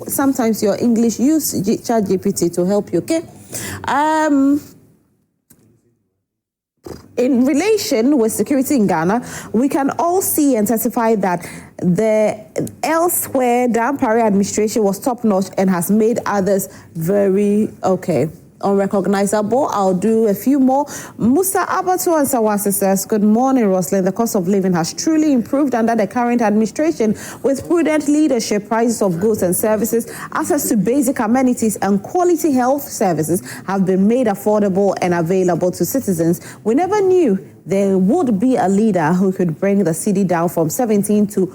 [SPEAKER 1] Sometimes your English, use ChatGPT to help you. Okay. In relation with security in Ghana, we can all see and testify that the elsewhere Dampare administration was top-notch and has made others very okay. unrecognizable. I'll do a few more. Musa Abato and Sawasi says, good morning, Roslyn. The cost of living has truly improved under the current administration with prudent leadership, prices of goods and services, access to basic amenities and quality health services have been made affordable and available to citizens. We never knew there would be a leader who could bring the cedi down from 17 to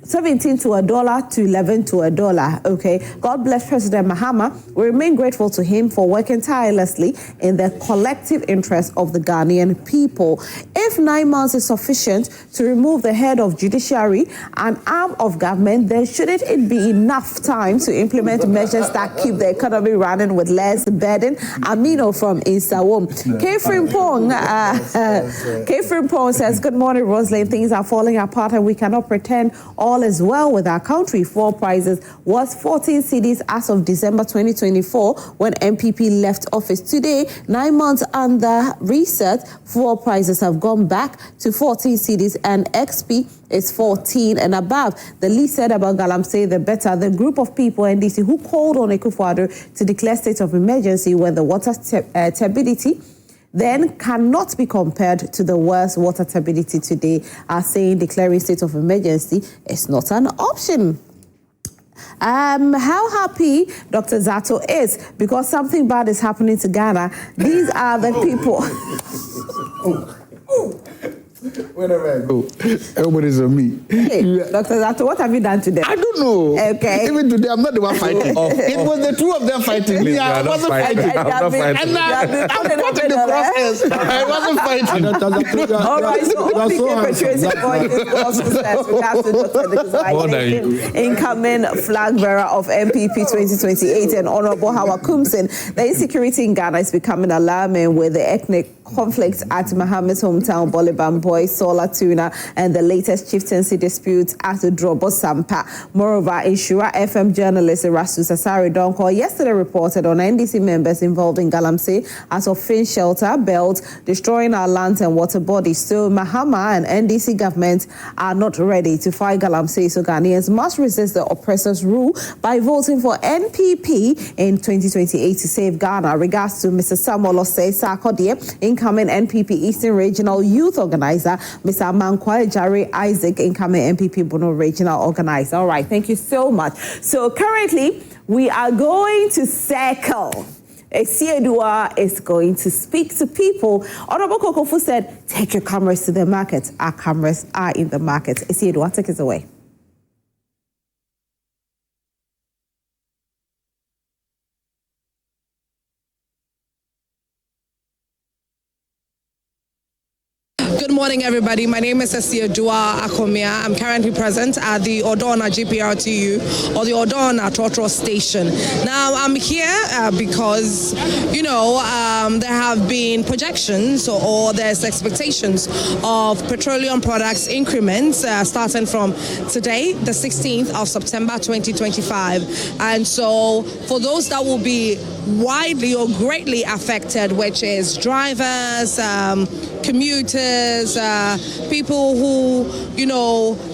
[SPEAKER 1] $1 to 11 to $1. Okay. God bless President Mahama. We remain grateful to him for working tirelessly in the collective interest of the Ghanaian people. If 9 months is sufficient to remove the head of judiciary and arm of government, then shouldn't it be enough time to implement measures that keep the economy running with less burden? Amino from Isawom. Kefrin Pong says, good morning, Roslyn. Things are falling apart and we cannot pretend all is well with our country. Fuel prices was 14 cedis as of December 2024 when MPP left office. Today, 9 months under reset, fuel prices have gone back to 14 cedis and XP is 14 and above. The least said about galamsey, the better. The group of people NDC who called on Akufo-Addo to declare state of emergency when the water turbidity then cannot be compared to the worst water turbidity today, are saying declaring state of emergency is not an option. How happy Dr. Zaato is because something bad is happening to Ghana. These are the people.
[SPEAKER 2] Whenever I go, everybody's on me.
[SPEAKER 1] Hey, Dr. Zaato, what have you done today?
[SPEAKER 2] I don't know.
[SPEAKER 1] Okay.
[SPEAKER 2] Even today, I'm not the one fighting. It was the two of them fighting.
[SPEAKER 4] Please,
[SPEAKER 2] I wasn't fighting.
[SPEAKER 4] I'm
[SPEAKER 2] I'm caught in the process. I wasn't fighting.
[SPEAKER 1] All right, so incoming flag bearer of MPP 2028 and Honorable Hawa Kumsin. The insecurity in Ghana is becoming alarming with the ethnic conflicts at Mohammed's hometown, Bolibamboy, Sola Tuna, and the latest chieftaincy disputes at Drobo Sampa. Moreover, Inshura FM journalist Rasu Sasari Donko yesterday reported on NDC members involved in galamsey as of Fin Shelter, Belt, destroying our lands and water bodies. So Mahama and NDC government are not ready to fight galamsey, so Ghanaians must resist the oppressor's rule by voting for NPP in 2028 to save Ghana. Regards to Mr. Samuel Osei Sarkodie, incoming NPP Eastern Regional Youth Organizer, Mr. Mankwai Jare Isaac, incoming NPP Bono Regional Organizer. All right, thank you so much. So currently, we are going to circle. Esiedua is going to speak to people. Honorable Kokofu said, take your cameras to the market. Our cameras are in the market. Esiedua, take us away.
[SPEAKER 6] Good morning, everybody. My name is Esiedua Akomia. I'm currently present at the Odona GPRTU or the Odona Trotro station. Now, I'm here because, there have been projections or there's expectations of petroleum products increments starting from today, the 16th of September 2025. And so for those that will be widely or greatly affected, which is drivers, commuters, people who,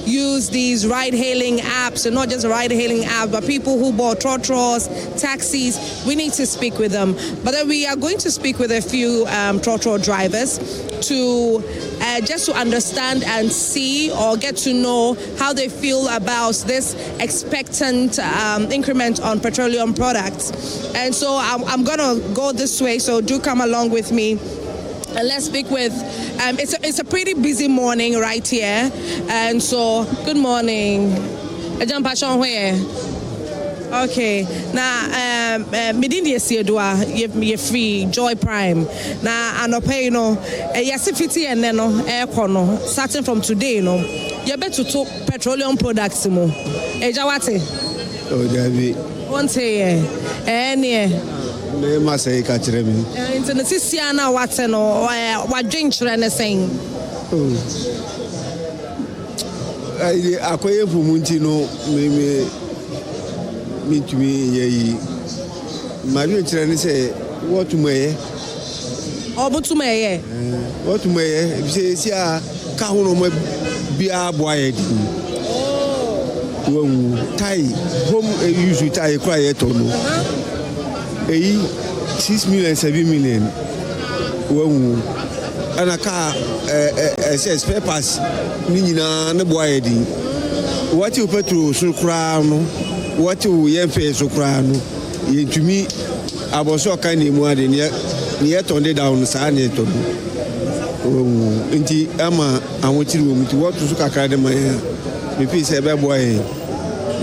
[SPEAKER 6] use these ride-hailing apps, and not just ride-hailing apps, but people who bought trotros, taxis, we need to speak with them. But then we are going to speak with a few trotro drivers to just to understand and see or get to know how they feel about this expectant increment on petroleum products. And so I'm going to go this way, so do come along with me. And let's speak with, it's a pretty busy morning right here. And so, good morning. Ajam Pashon where? Okay. Now, Medindi Esiedua, you free, Joy Prime. Now, I know pay, Yasifiti and Neno, Aircono, starting from today, you better to talk petroleum products. Ejawate?
[SPEAKER 7] Oh, David.
[SPEAKER 6] One say,
[SPEAKER 7] Me say catcher me.
[SPEAKER 6] Into the Sisiana Watson or what drink anything.
[SPEAKER 7] I acquire for Muntino, meet me ye. My children say, what to me?
[SPEAKER 6] Oh, but to me,
[SPEAKER 7] what to me? If you say, Kahuno be a boy. Oh, tie home, usually tie quiet on. 6 million 7 million wawu ana ka spare parts ni nyina ne boa yedi what you petrol so kra no what you yemfe so kra no yentumi aboso kan ni mu ade ne tonde down sa ne to nti ama awotiri wo mti what so kakra de man me pi se be boa yen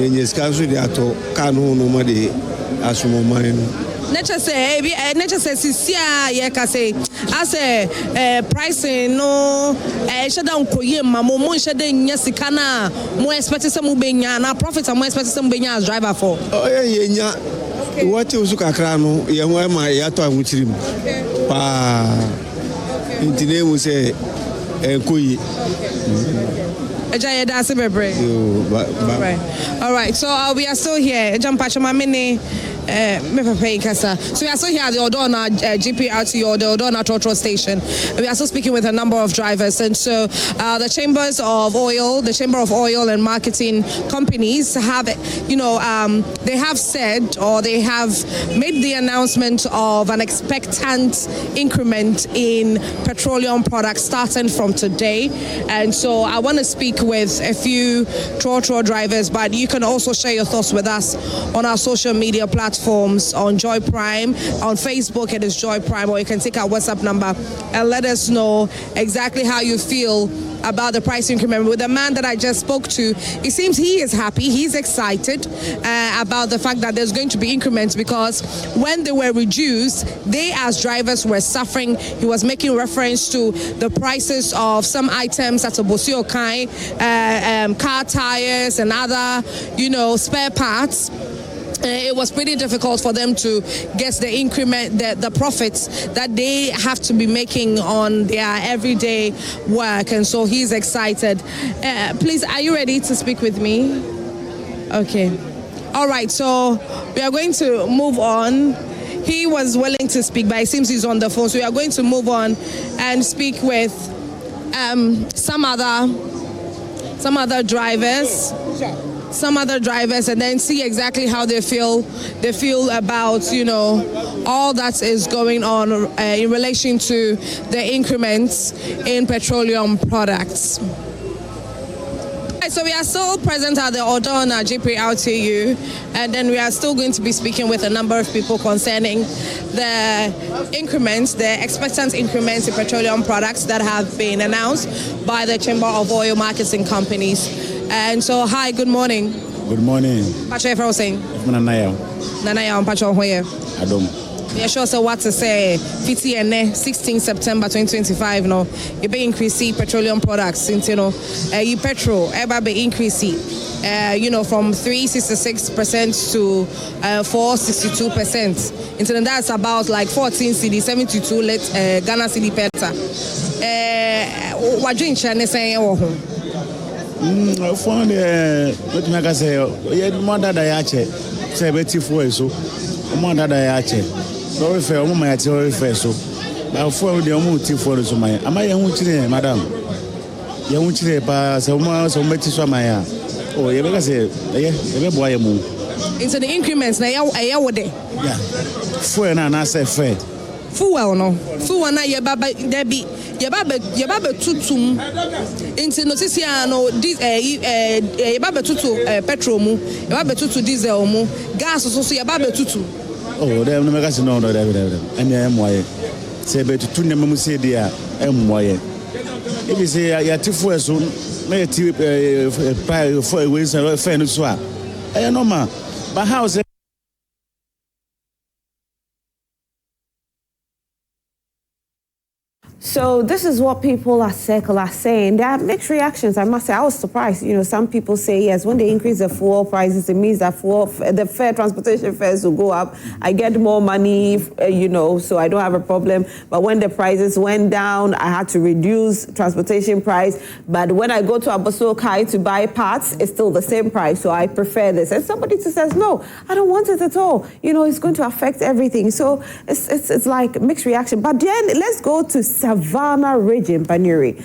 [SPEAKER 7] yenye skanso de ato kan ho no ma de asumo man no
[SPEAKER 6] nature say sisia ye ka say as pricing no shada nkoye ma mo shada nya sika na mo expect say mo benya na profit mo expect say mo benya as driver for
[SPEAKER 7] ye nya what you kakra no ye ho ma ya to anwuchirim pa intine mo say nkoyi
[SPEAKER 6] all right, so we are still here. So we are still here at the Odona GPRT or the Odona Ato Station. We are still speaking with a number of drivers, and so the chambers of oil, the Chamber of Oil and Marketing Companies have, they have said or they have made the announcement of an expectant increment in petroleum products starting from today. And so I want to speak with a few Trotro drivers, but you can also share your thoughts with us on our social media platforms, on Joy Prime, on Facebook it is Joy Prime, or you can take our WhatsApp number and let us know exactly how you feel about the price increment. With the man that I just spoke to, it seems he is happy, he's excited about the fact that there's going to be increments, because when they were reduced, they as drivers were suffering. He was making reference to the prices of some items at Obosio Kai, car tires and other, spare parts. It was pretty difficult for them to get the increment, the profits that they have to be making on their everyday work. And so he's excited. Please, are you ready to speak with me? Okay. All right. So we are going to move on. He was willing to speak, but it seems he's on the phone. So we are going to move on and speak with some other drivers. And then see exactly how they feel about all that is going on in relation to the increments in petroleum products. So we are still present at the Odona GPRTU, and then we are still going to be speaking with a number of people concerning the increments, the expectant increments in petroleum products that have been announced by the Chamber of Oil Marketing Companies. And so, hi, good morning.
[SPEAKER 8] Good morning.
[SPEAKER 6] Pacho, if I was saying?
[SPEAKER 8] Nanaya,
[SPEAKER 6] I'm Pacho, where?
[SPEAKER 8] Adom.
[SPEAKER 6] Yeah, sure. So what to say? 16 September 2025. No, you be increasing petroleum products since you petrol ever be increasing. From 366% to 462%. And so that's about like 14 Cedi, 72 Ghana Cedi per liter. What do you say?
[SPEAKER 8] For the what make I say? More that I ache. Say better for so. More that I ache. Very fair. More my very fair so. But for the multi for so my. Am I young children, madam? Young children, pa. So better so my. Oh, you make say. You boy mu.
[SPEAKER 6] Into the increments na ya wode.
[SPEAKER 8] Yeah. For na say fair.
[SPEAKER 6] Fuel no. Fuel na ye baba debi. Yaba tutum into notice no this yaba tutu petrol mu yaba tutu diesel mu gas so yaba tutu.
[SPEAKER 8] Oh, dem no make no dem and am why say be tutu nem mu say dia am why if you say ya tifu so na ti pa for we say fair no so a normal but how say.
[SPEAKER 1] So this is what people at Circle are saying. There are mixed reactions, I must say. I was surprised. Some people say, yes, when they increase the fuel prices, it means that the fare, transportation fares will go up. I get more money, so I don't have a problem. But when the prices went down, I had to reduce transportation price. But when I go to Aboso Kai to buy parts, it's still the same price. So I prefer this. And somebody says, no, I don't want it at all. It's going to affect everything. So it's like mixed reaction. But then let's go to Savannah. Savannah region, Banyuri.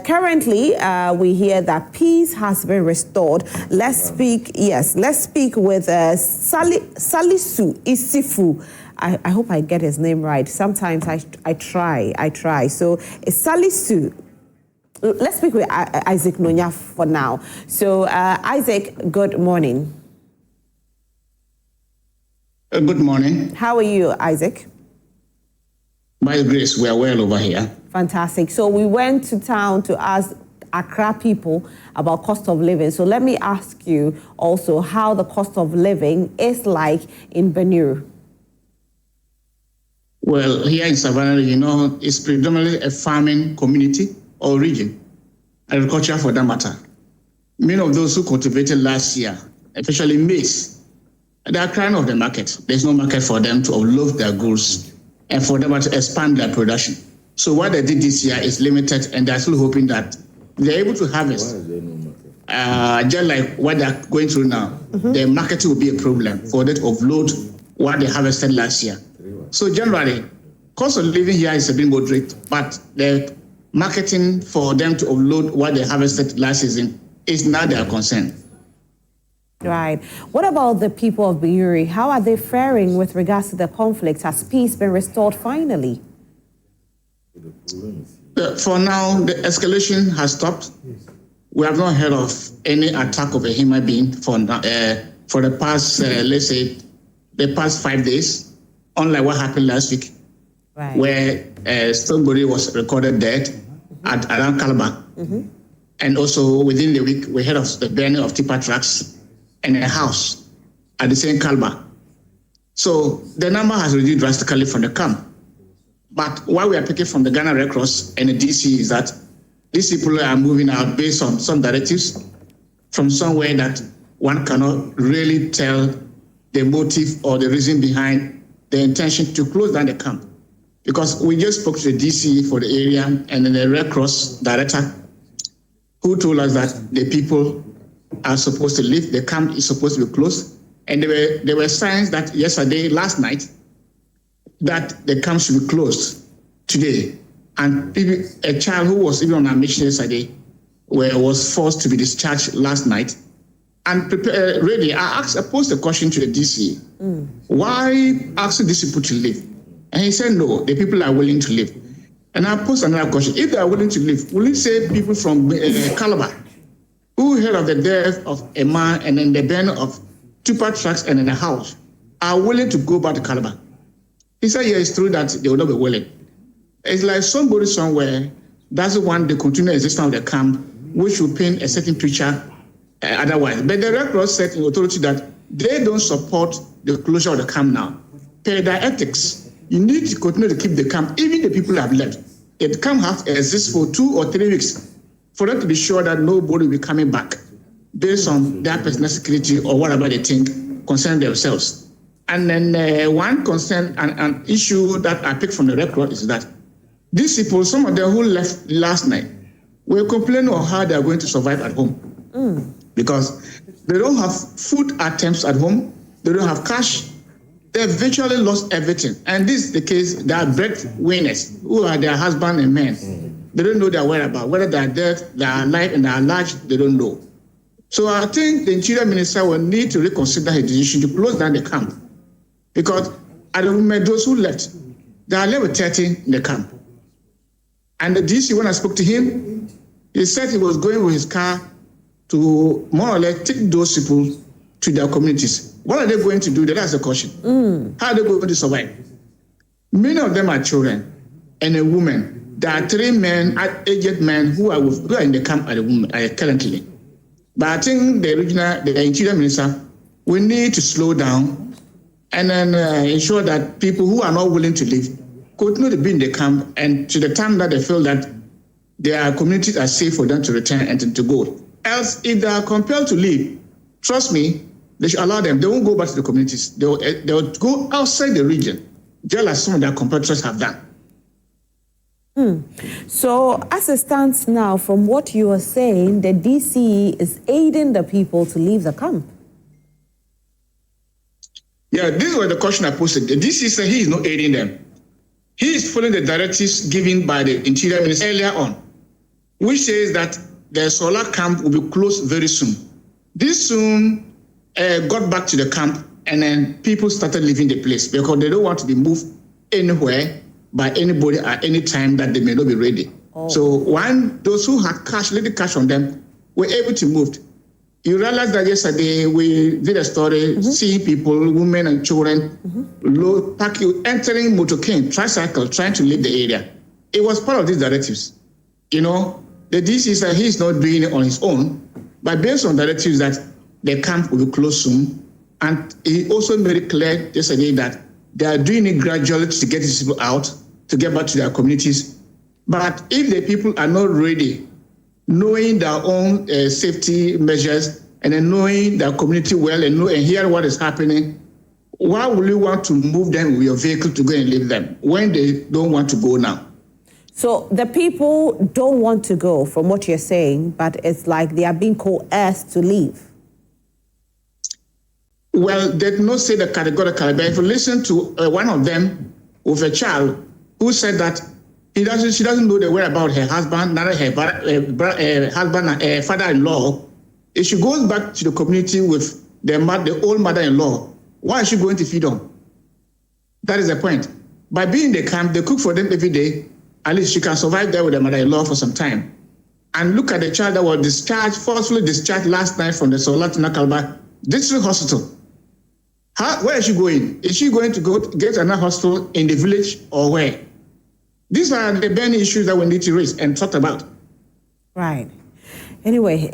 [SPEAKER 1] Currently, we hear that peace has been restored. Let's speak with Salisu Isifu. I hope I get his name right. Sometimes I try. So it's Salisu. Let's speak with Isaac Nonya for now. So Isaac, good morning.
[SPEAKER 9] Good morning.
[SPEAKER 1] How are you, Isaac?
[SPEAKER 9] By grace, we are well over here.
[SPEAKER 1] Fantastic. So we went to town to ask Accra people about cost of living. So let me ask you also how the cost of living is like in Banyuru.
[SPEAKER 9] Well, here in Savannah, it's predominantly a farming community or region, agriculture for that matter. Many of those who cultivated last year, especially maize, they are crying off the market. There's no market for them to offload their goods and for them to expand their production. So what they did this year is limited, and they're still hoping that they're able to harvest. Just like what they're going through now, the market will be a problem for them to offload what they harvested last year. So generally, cost of living here is a bit moderate, but the marketing for them to offload what they harvested last season is not their concern.
[SPEAKER 1] Right. What about the people of Banyuri? How are they faring with regards to the conflict? Has peace been restored finally?
[SPEAKER 9] For now, the escalation has stopped. We have not heard of any attack of a human being for the past, let's say, the past 5 days, unlike what happened last week, right, where somebody was recorded dead around Calabar. And also within the week, we heard of the burning of tipper trucks and a house at the same Calabar. So the number has reduced drastically from the camp. But what we are picking from the Ghana Red Cross and the DC is that these people are moving out based on some directives from somewhere that one cannot really tell the motive or the reason behind the intention to close down the camp. Because we just spoke to the DC for the area and then the Red Cross director who told us that the people are supposed to leave, the camp is supposed to be closed. And there were signs that last night, that the camp should be closed today. And a child who was even on a mission yesterday was forced to be discharged last night. And really, I posed a question to the DC. Why ask these people to leave? And he said, no, the people are willing to leave. And I posed another question. If they are willing to leave, will it say people from Calabar who heard of the death of a man and then the burning of tipper trucks and in a house are willing to go back to Calabar? He said, yeah, it's true that they will not be willing. It's like somebody somewhere doesn't want the continued existence of the camp, which will paint a certain picture otherwise. But the Red Cross said in authority that they don't support the closure of the camp now. Per their ethics, you need to continue to keep the camp, even the people have left. The camp has to exist for 2 or 3 weeks for them to be sure that nobody will be coming back based on their personal security or whatever they think concerning themselves. And then one concern, an issue that I picked from the Red Cross is that these people, some of them who left last night, were complaining of how they are going to survive at home. Because they don't have food items at home, they don't have cash, they have virtually lost everything. And this is the case, they are breadwinners who are their husband and men. They don't know their whereabouts, whether they are dead, they are alive, and they are large, they don't know. So I think the Interior Minister will need to reconsider his decision to close down the camp. Because at the moment, those who left, they are left with 30 in the camp. And the DC, when I spoke to him, he said he was going with his car to more or less take those people to their communities. What are they going to do? That's the question. How are they going to survive? Many of them are children and a woman. There are 3 men, aged men who are in the camp at the moment currently. But I think the Interior Minister will need to slow down and then ensure that people who are not willing to leave continue to be in the camp, and to the time that they feel that their communities are safe for them to return and to go. Else, if they are compelled to leave, trust me, they should allow them. They won't go back to the communities. They'll go outside the region, just as some of their competitors have done.
[SPEAKER 1] So, as it stands now, from what you are saying, the DC is aiding the people to leave the camp.
[SPEAKER 9] Yeah, this was the question I posted. The DC said he is not aiding them. he is following the directives given by the Interior Minister earlier on, which says that the solar camp will be closed very soon. This soon got back to the camp, and then people started leaving the place because they don't want to be moved anywhere by anybody at any time that they may not be ready. Oh. So when those who had cash, little cash on them, were able to move. You realize that yesterday we did a story, seeing people, women and children, entering motorcade, tricycle, trying to leave the area. It was part of these directives. You know, the DC said he's not doing it on his own, but based on directives that the camp will be closed soon. And he also made it clear yesterday that they are doing it gradually to get these people out, to get back to their communities. But if the people are not ready, knowing their own safety measures and then knowing their community well and hearing what is happening, why would you want to move them with your vehicle to go and leave them when they don't want to go now?
[SPEAKER 1] So the people don't want to go, from what you're saying, but it's like they are being coerced to leave.
[SPEAKER 9] Well, they did not say the categorically, but if you listen to one of them with a child who said that she doesn't know the whereabouts her husband, neither her husband, father-in-law. If she goes back to the community with the old mother-in-law, why is she going to feed them? That is the point. By being in the camp, they cook for them every day. At least she can survive there with the mother-in-law for some time. And look at the child that was forcefully discharged last night from the Solatina Kalba District Hospital. Where is she going? Is she going to go get another hospital in the village or where? These are the burning issues that we need to raise and talk about.
[SPEAKER 1] Right. Anyway,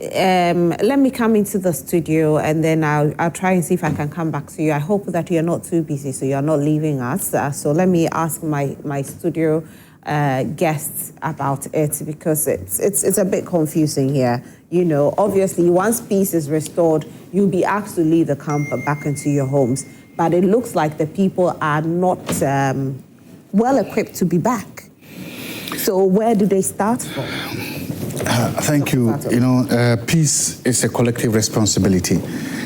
[SPEAKER 1] let me come into the studio and then I'll try and see if I can come back to you. I hope that you're not too busy, so you're not leaving us. So let me ask my studio guests about it, because it's a bit confusing here. You know, obviously, once peace is restored, you'll be asked to leave the camp back into your homes. But it looks like the people are not well equipped to be back. So where do they start from?
[SPEAKER 2] Thank you. You know, peace is a collective responsibility.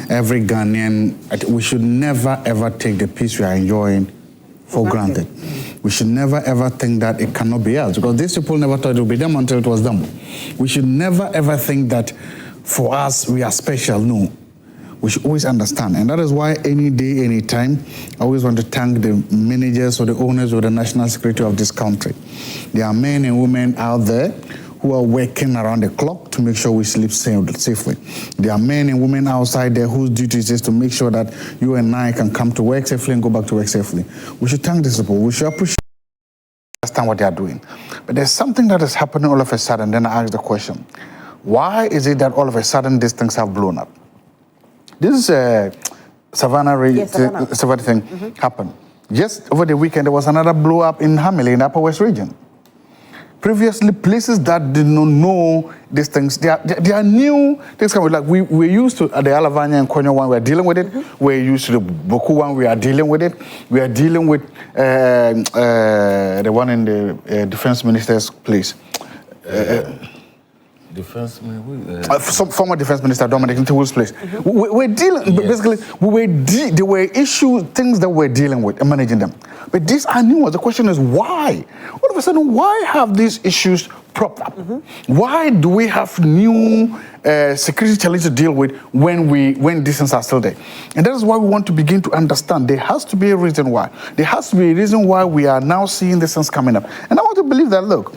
[SPEAKER 2] Every Ghanaian, we should never ever take the peace we are enjoying for granted. We should never ever think that it cannot be ours, because these people never thought it would be them until it was them. We should never ever think that for us we are special. No. We should always understand. And that is why any day, any time, I always want to thank the managers or the owners of the national security of this country. There are men and women out there who are working around the clock to make sure we sleep safely. There are men and women outside there whose duties is to make sure that you and I can come to work safely and go back to work safely. We should thank these people. We should appreciate understand what they are doing. But there's something that is happening all of a sudden. Then I ask the question, why is it that all of a sudden these things have blown up? This Savannah thing happened. Just over the weekend, there was another blow up in Hamilton, in the Upper West region. Previously, places that did not know these things, they are new things. Like we're used to the Alavanya and Konya one, we're dealing with it. We're used to the Boku one, we are dealing with it. We are dealing with the one in the defense minister's place. Some former defense minister Dominic Ntiwu's place. We're dealing, basically, there were issues, things that we're dealing with and managing them. But these are new ones. The question is why? All of a sudden, why have these issues propped up? Why do we have new security challenges to deal with when these things are still there? And that is why we want to begin to understand. There has to be a reason why. There has to be a reason why we are now seeing these things coming up. And I want to believe that, look,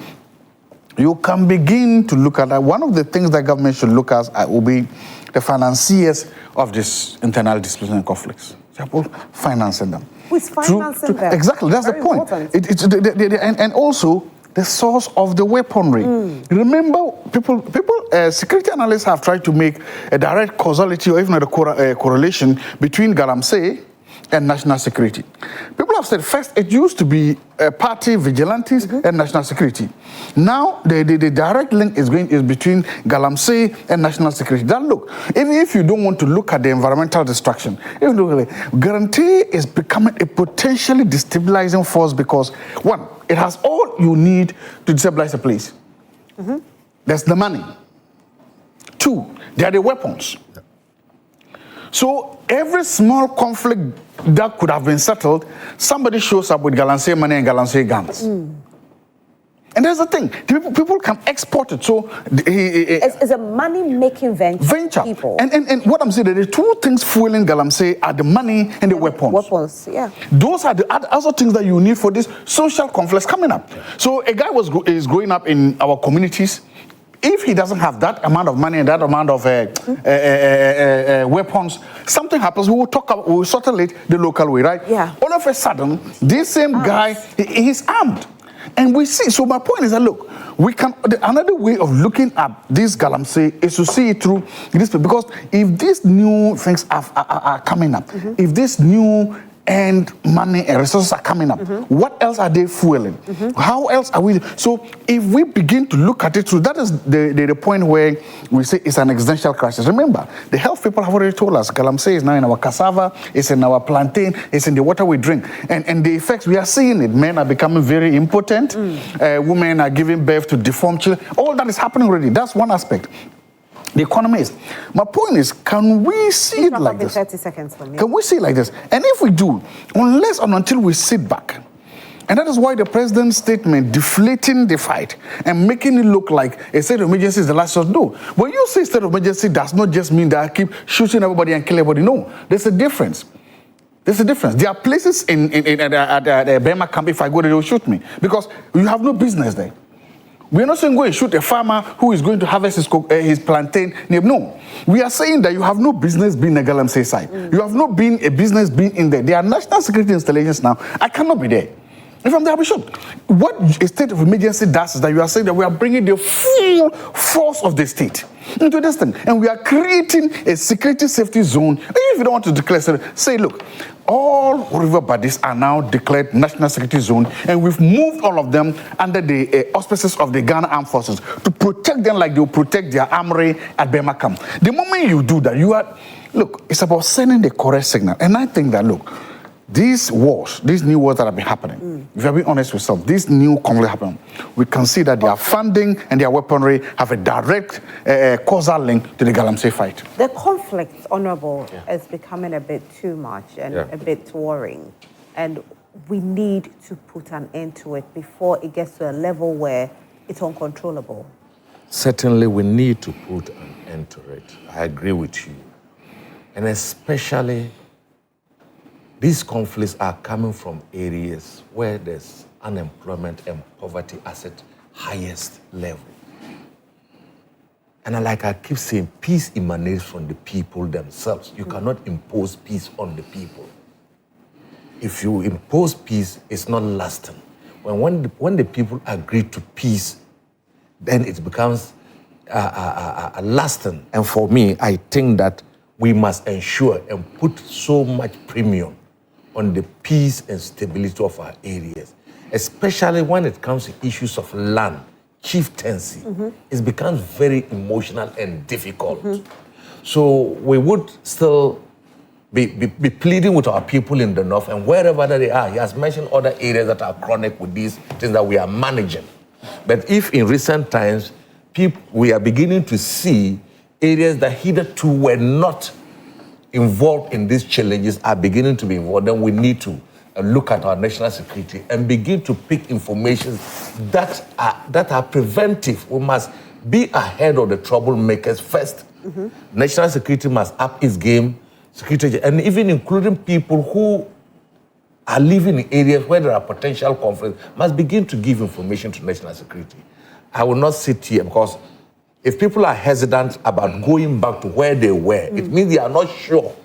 [SPEAKER 2] you can begin to look at that. One of the things that government should look at will be the financiers of this internal disputes and conflicts. Financing them.
[SPEAKER 1] Who's financing them?
[SPEAKER 2] Exactly, that's the point. And also the source of the weaponry. Remember, security analysts have tried to make a direct causality or even a correlation between galamsey and national security. People have said first it used to be party vigilantes and national security. Now the direct link is between galamsey and national security. That look, even if you don't want to look at the environmental destruction, guarantee is becoming a potentially destabilizing force because one, it has all you need to destabilize a place. There's the money. Two, there are the weapons. So every small conflict that could have been settled, somebody shows up with galamsey money and galamsey guns. And that's the thing. People can export it. So
[SPEAKER 1] it's a money-making venture. People.
[SPEAKER 2] And what I'm saying, there are two things fueling galamsey are the money and the weapons.
[SPEAKER 1] Weapons, yeah.
[SPEAKER 2] Those are the other things that you need for this social conflicts coming up. So a guy is growing up in our communities. If he doesn't have that amount of money and that amount of weapons, something happens. We will settle it the local way, right?
[SPEAKER 1] Yeah.
[SPEAKER 2] All of a sudden, this same guy, he's armed. And we see, so my point is that, look, another way of looking at this galamsey is to see it through this, because if these new things are coming up, if this new and money and resources are coming up, what else are they fueling? How else are we? So if we begin to look at it through, that is the point where we say it's an existential crisis. Remember, the health people have already told us galamsey is now in our cassava, it's in our plantain, it's in the water we drink. And the effects, we are seeing it. Men are becoming very impotent, women are giving birth to deformed children. All that is happening already. That's one aspect. The economy is. My point is, can we see it like this?
[SPEAKER 1] 30 seconds for me.
[SPEAKER 2] Can we see it like this? And if we do, unless and until we sit back, and that is why the president's statement deflating the fight and making it look like a state of emergency is the last resort. No. When you say state of emergency, does not just mean that I keep shooting everybody and kill everybody. No. There's a difference. There's a difference. There are places at the Burma camp, if I go there, they will shoot me. Because you have no business there. We're not saying go and shoot a farmer who is going to harvest his plantain. No. We are saying that you have no business being a galamsey site. You have no business being in there. There are national security installations now. I cannot be there. If I'm there, I'll be shot. What a state of emergency does is that you are saying that we are bringing the full force of the state into this thing. And we are creating a security safety zone. Even if you don't want to declare, say, look, all river bodies are now declared national security zone, and we've moved all of them under the auspices of the Ghana Armed Forces to protect them like they'll protect their armory at Burma camp. The moment you do that, look, it's about sending the correct signal. And I think that, look, these wars, these new wars that have been happening, if you're being honest with yourself, these new conflicts happen, we can see that their funding and their weaponry have a direct causal link to the galamsey fight.
[SPEAKER 1] The conflict, Honorable, is becoming a bit too much and a bit worrying. And we need to put an end to it before it gets to a level where it's uncontrollable.
[SPEAKER 4] Certainly, we need to put an end to it. I agree with you. And especially, these conflicts are coming from areas where there's unemployment and poverty at its highest level. And like I keep saying, peace emanates from the people themselves. You cannot impose peace on the people. If you impose peace, it's not lasting. When the people agree to peace, then it becomes lasting. And for me, I think that we must ensure and put so much premium on the peace and stability of our areas, especially when it comes to issues of land, chieftaincy. It becomes very emotional and difficult. So we would still be pleading with our people in the north and wherever that they are. He has mentioned other areas that are chronic with these things that we are managing. But if in recent times, we are beginning to see areas that hitherto were not involved in these challenges are beginning to be involved, then we need to look at our national security and begin to pick information that are preventive. We must be ahead of the troublemakers first. National security must up its game, security, and even including people who are living in areas where there are potential conflicts, must begin to give information to national security. I will not sit here because if people are hesitant about going back to where they were, it means they are not sure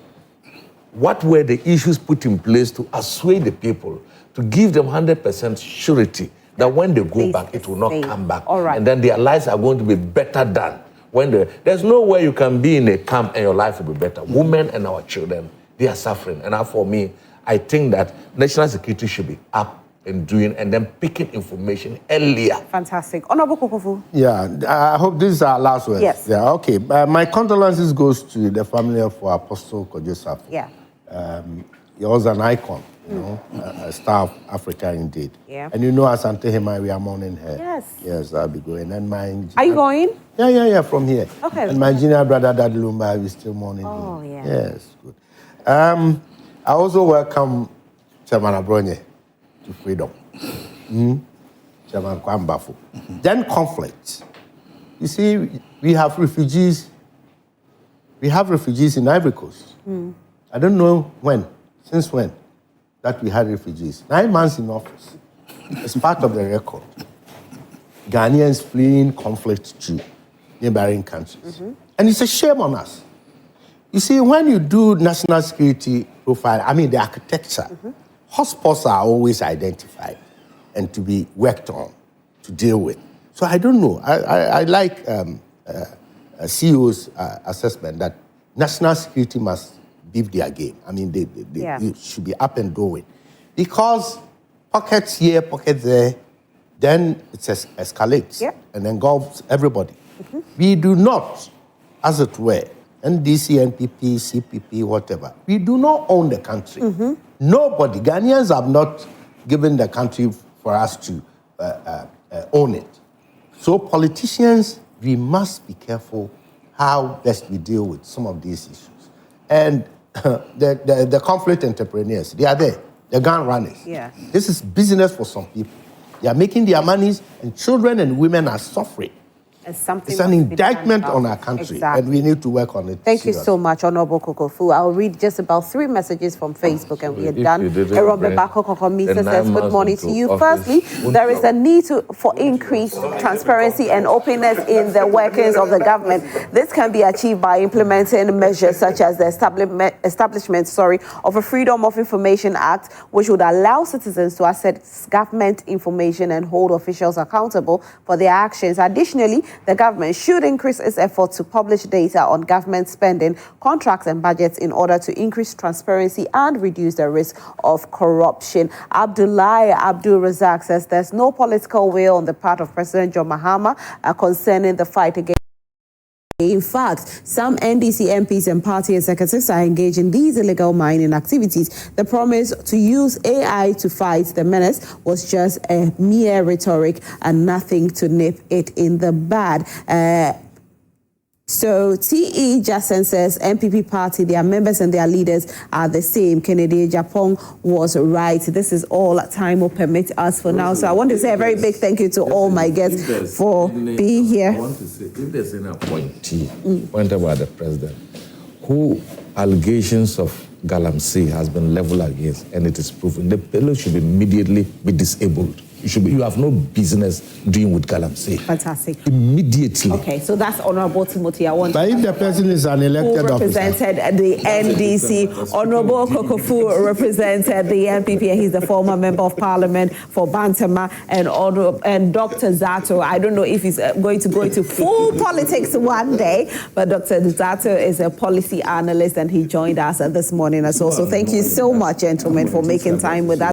[SPEAKER 4] what were the issues put in place to assuage the people, to give them 100% surety that when they go back, it will not come back.
[SPEAKER 1] All right.
[SPEAKER 4] And then their lives are going to be better done. There's no way you can be in a camp and your life will be better. Women and our children, they are suffering. And for me, I think that national security should be up and doing and then picking information earlier.
[SPEAKER 1] Fantastic. Honorable Kokofu.
[SPEAKER 3] Yeah, I hope this is our last word.
[SPEAKER 1] Yes.
[SPEAKER 3] Yeah, okay. My condolences goes to the family of Apostle Kojosafu.
[SPEAKER 1] Yeah.
[SPEAKER 3] He was an icon you know, a star of Africa indeed.
[SPEAKER 1] Yeah.
[SPEAKER 3] And you know, Asante Hema, we are mourning her.
[SPEAKER 1] Yes.
[SPEAKER 3] Yes, I'll be going. And my
[SPEAKER 1] Are you going?
[SPEAKER 3] Yeah, from here.
[SPEAKER 1] Okay.
[SPEAKER 3] And my junior brother, Dad Lumba, is still mourning him.
[SPEAKER 1] Oh, yeah.
[SPEAKER 3] Yes, good. I also welcome Chairman Abronye to freedom. Chairman Kwambafo. Then conflict. You see, we have refugees. We have refugees in Ivory Coast. I don't know since when, that we had refugees. 9 months in office. It's part of the record. Ghanaians fleeing conflict to neighboring countries. And it's a shame on us. You see, when you do national security profile, I mean the architecture, hotspots are always identified and to be worked on, to deal with. So I don't know. I like CEO's assessment that national security must beef their game. I mean, they should be up and going. Because pockets here, pockets there, then it escalates and engulfs everybody. We do not, as it were, NDC, NPP, CPP, whatever, we do not own the country. Nobody, Ghanaians have not given the country for us to own it. So politicians, we must be careful how best we deal with some of these issues. And the conflict entrepreneurs, they are there. The gun runners.
[SPEAKER 1] Yeah.
[SPEAKER 3] This is business for some people. They are making their monies, and children and women are suffering. It's an indictment on our country, and we need to work on it.
[SPEAKER 1] Thank you so much, Honorable Kokofu. I'll read just about 3 messages from Facebook, and we are done. Says, good morning to you. Firstly, there is a need for increased transparency and openness in the workings of the government. This can be achieved by implementing measures such as the establishment of a Freedom of Information Act, which would allow citizens to access government information and hold officials accountable for their actions. Additionally, the government should increase its effort to publish data on government spending, contracts and budgets in order to increase transparency and reduce the risk of corruption. Abdullahi Abdul Razak says there's no political will on the part of President John Mahama concerning the fight against. In fact, some NDC MPs and party executives are engaged in these illegal mining activities. The promise to use AI to fight the menace was just a mere rhetoric and nothing to nip it in the bud. So T.E. Jackson says MPP party, their members and their leaders are the same. Kennedy Japan was right. This is all time will permit us for now. So I want to say a very big thank you to all my guests for being here.
[SPEAKER 4] I want to say, if there's any point about the president, who allegations of galamsey has been leveled against and it is proven, the fellow should immediately be disabled. You have no business dealing with galamsey.
[SPEAKER 1] Fantastic.
[SPEAKER 4] Immediately.
[SPEAKER 1] Okay, so that's Honorable Timothy.
[SPEAKER 3] But if the person is an elected
[SPEAKER 1] who represented the NDC. Honorable Kokofu represented the NPP. He's the former member of parliament for Bantama. And Dr. Zaato, I don't know if he's going to go into full politics one day, but Dr. Zaato is a policy analyst and he joined us this morning as well. So thank you so much, gentlemen, for making time with us.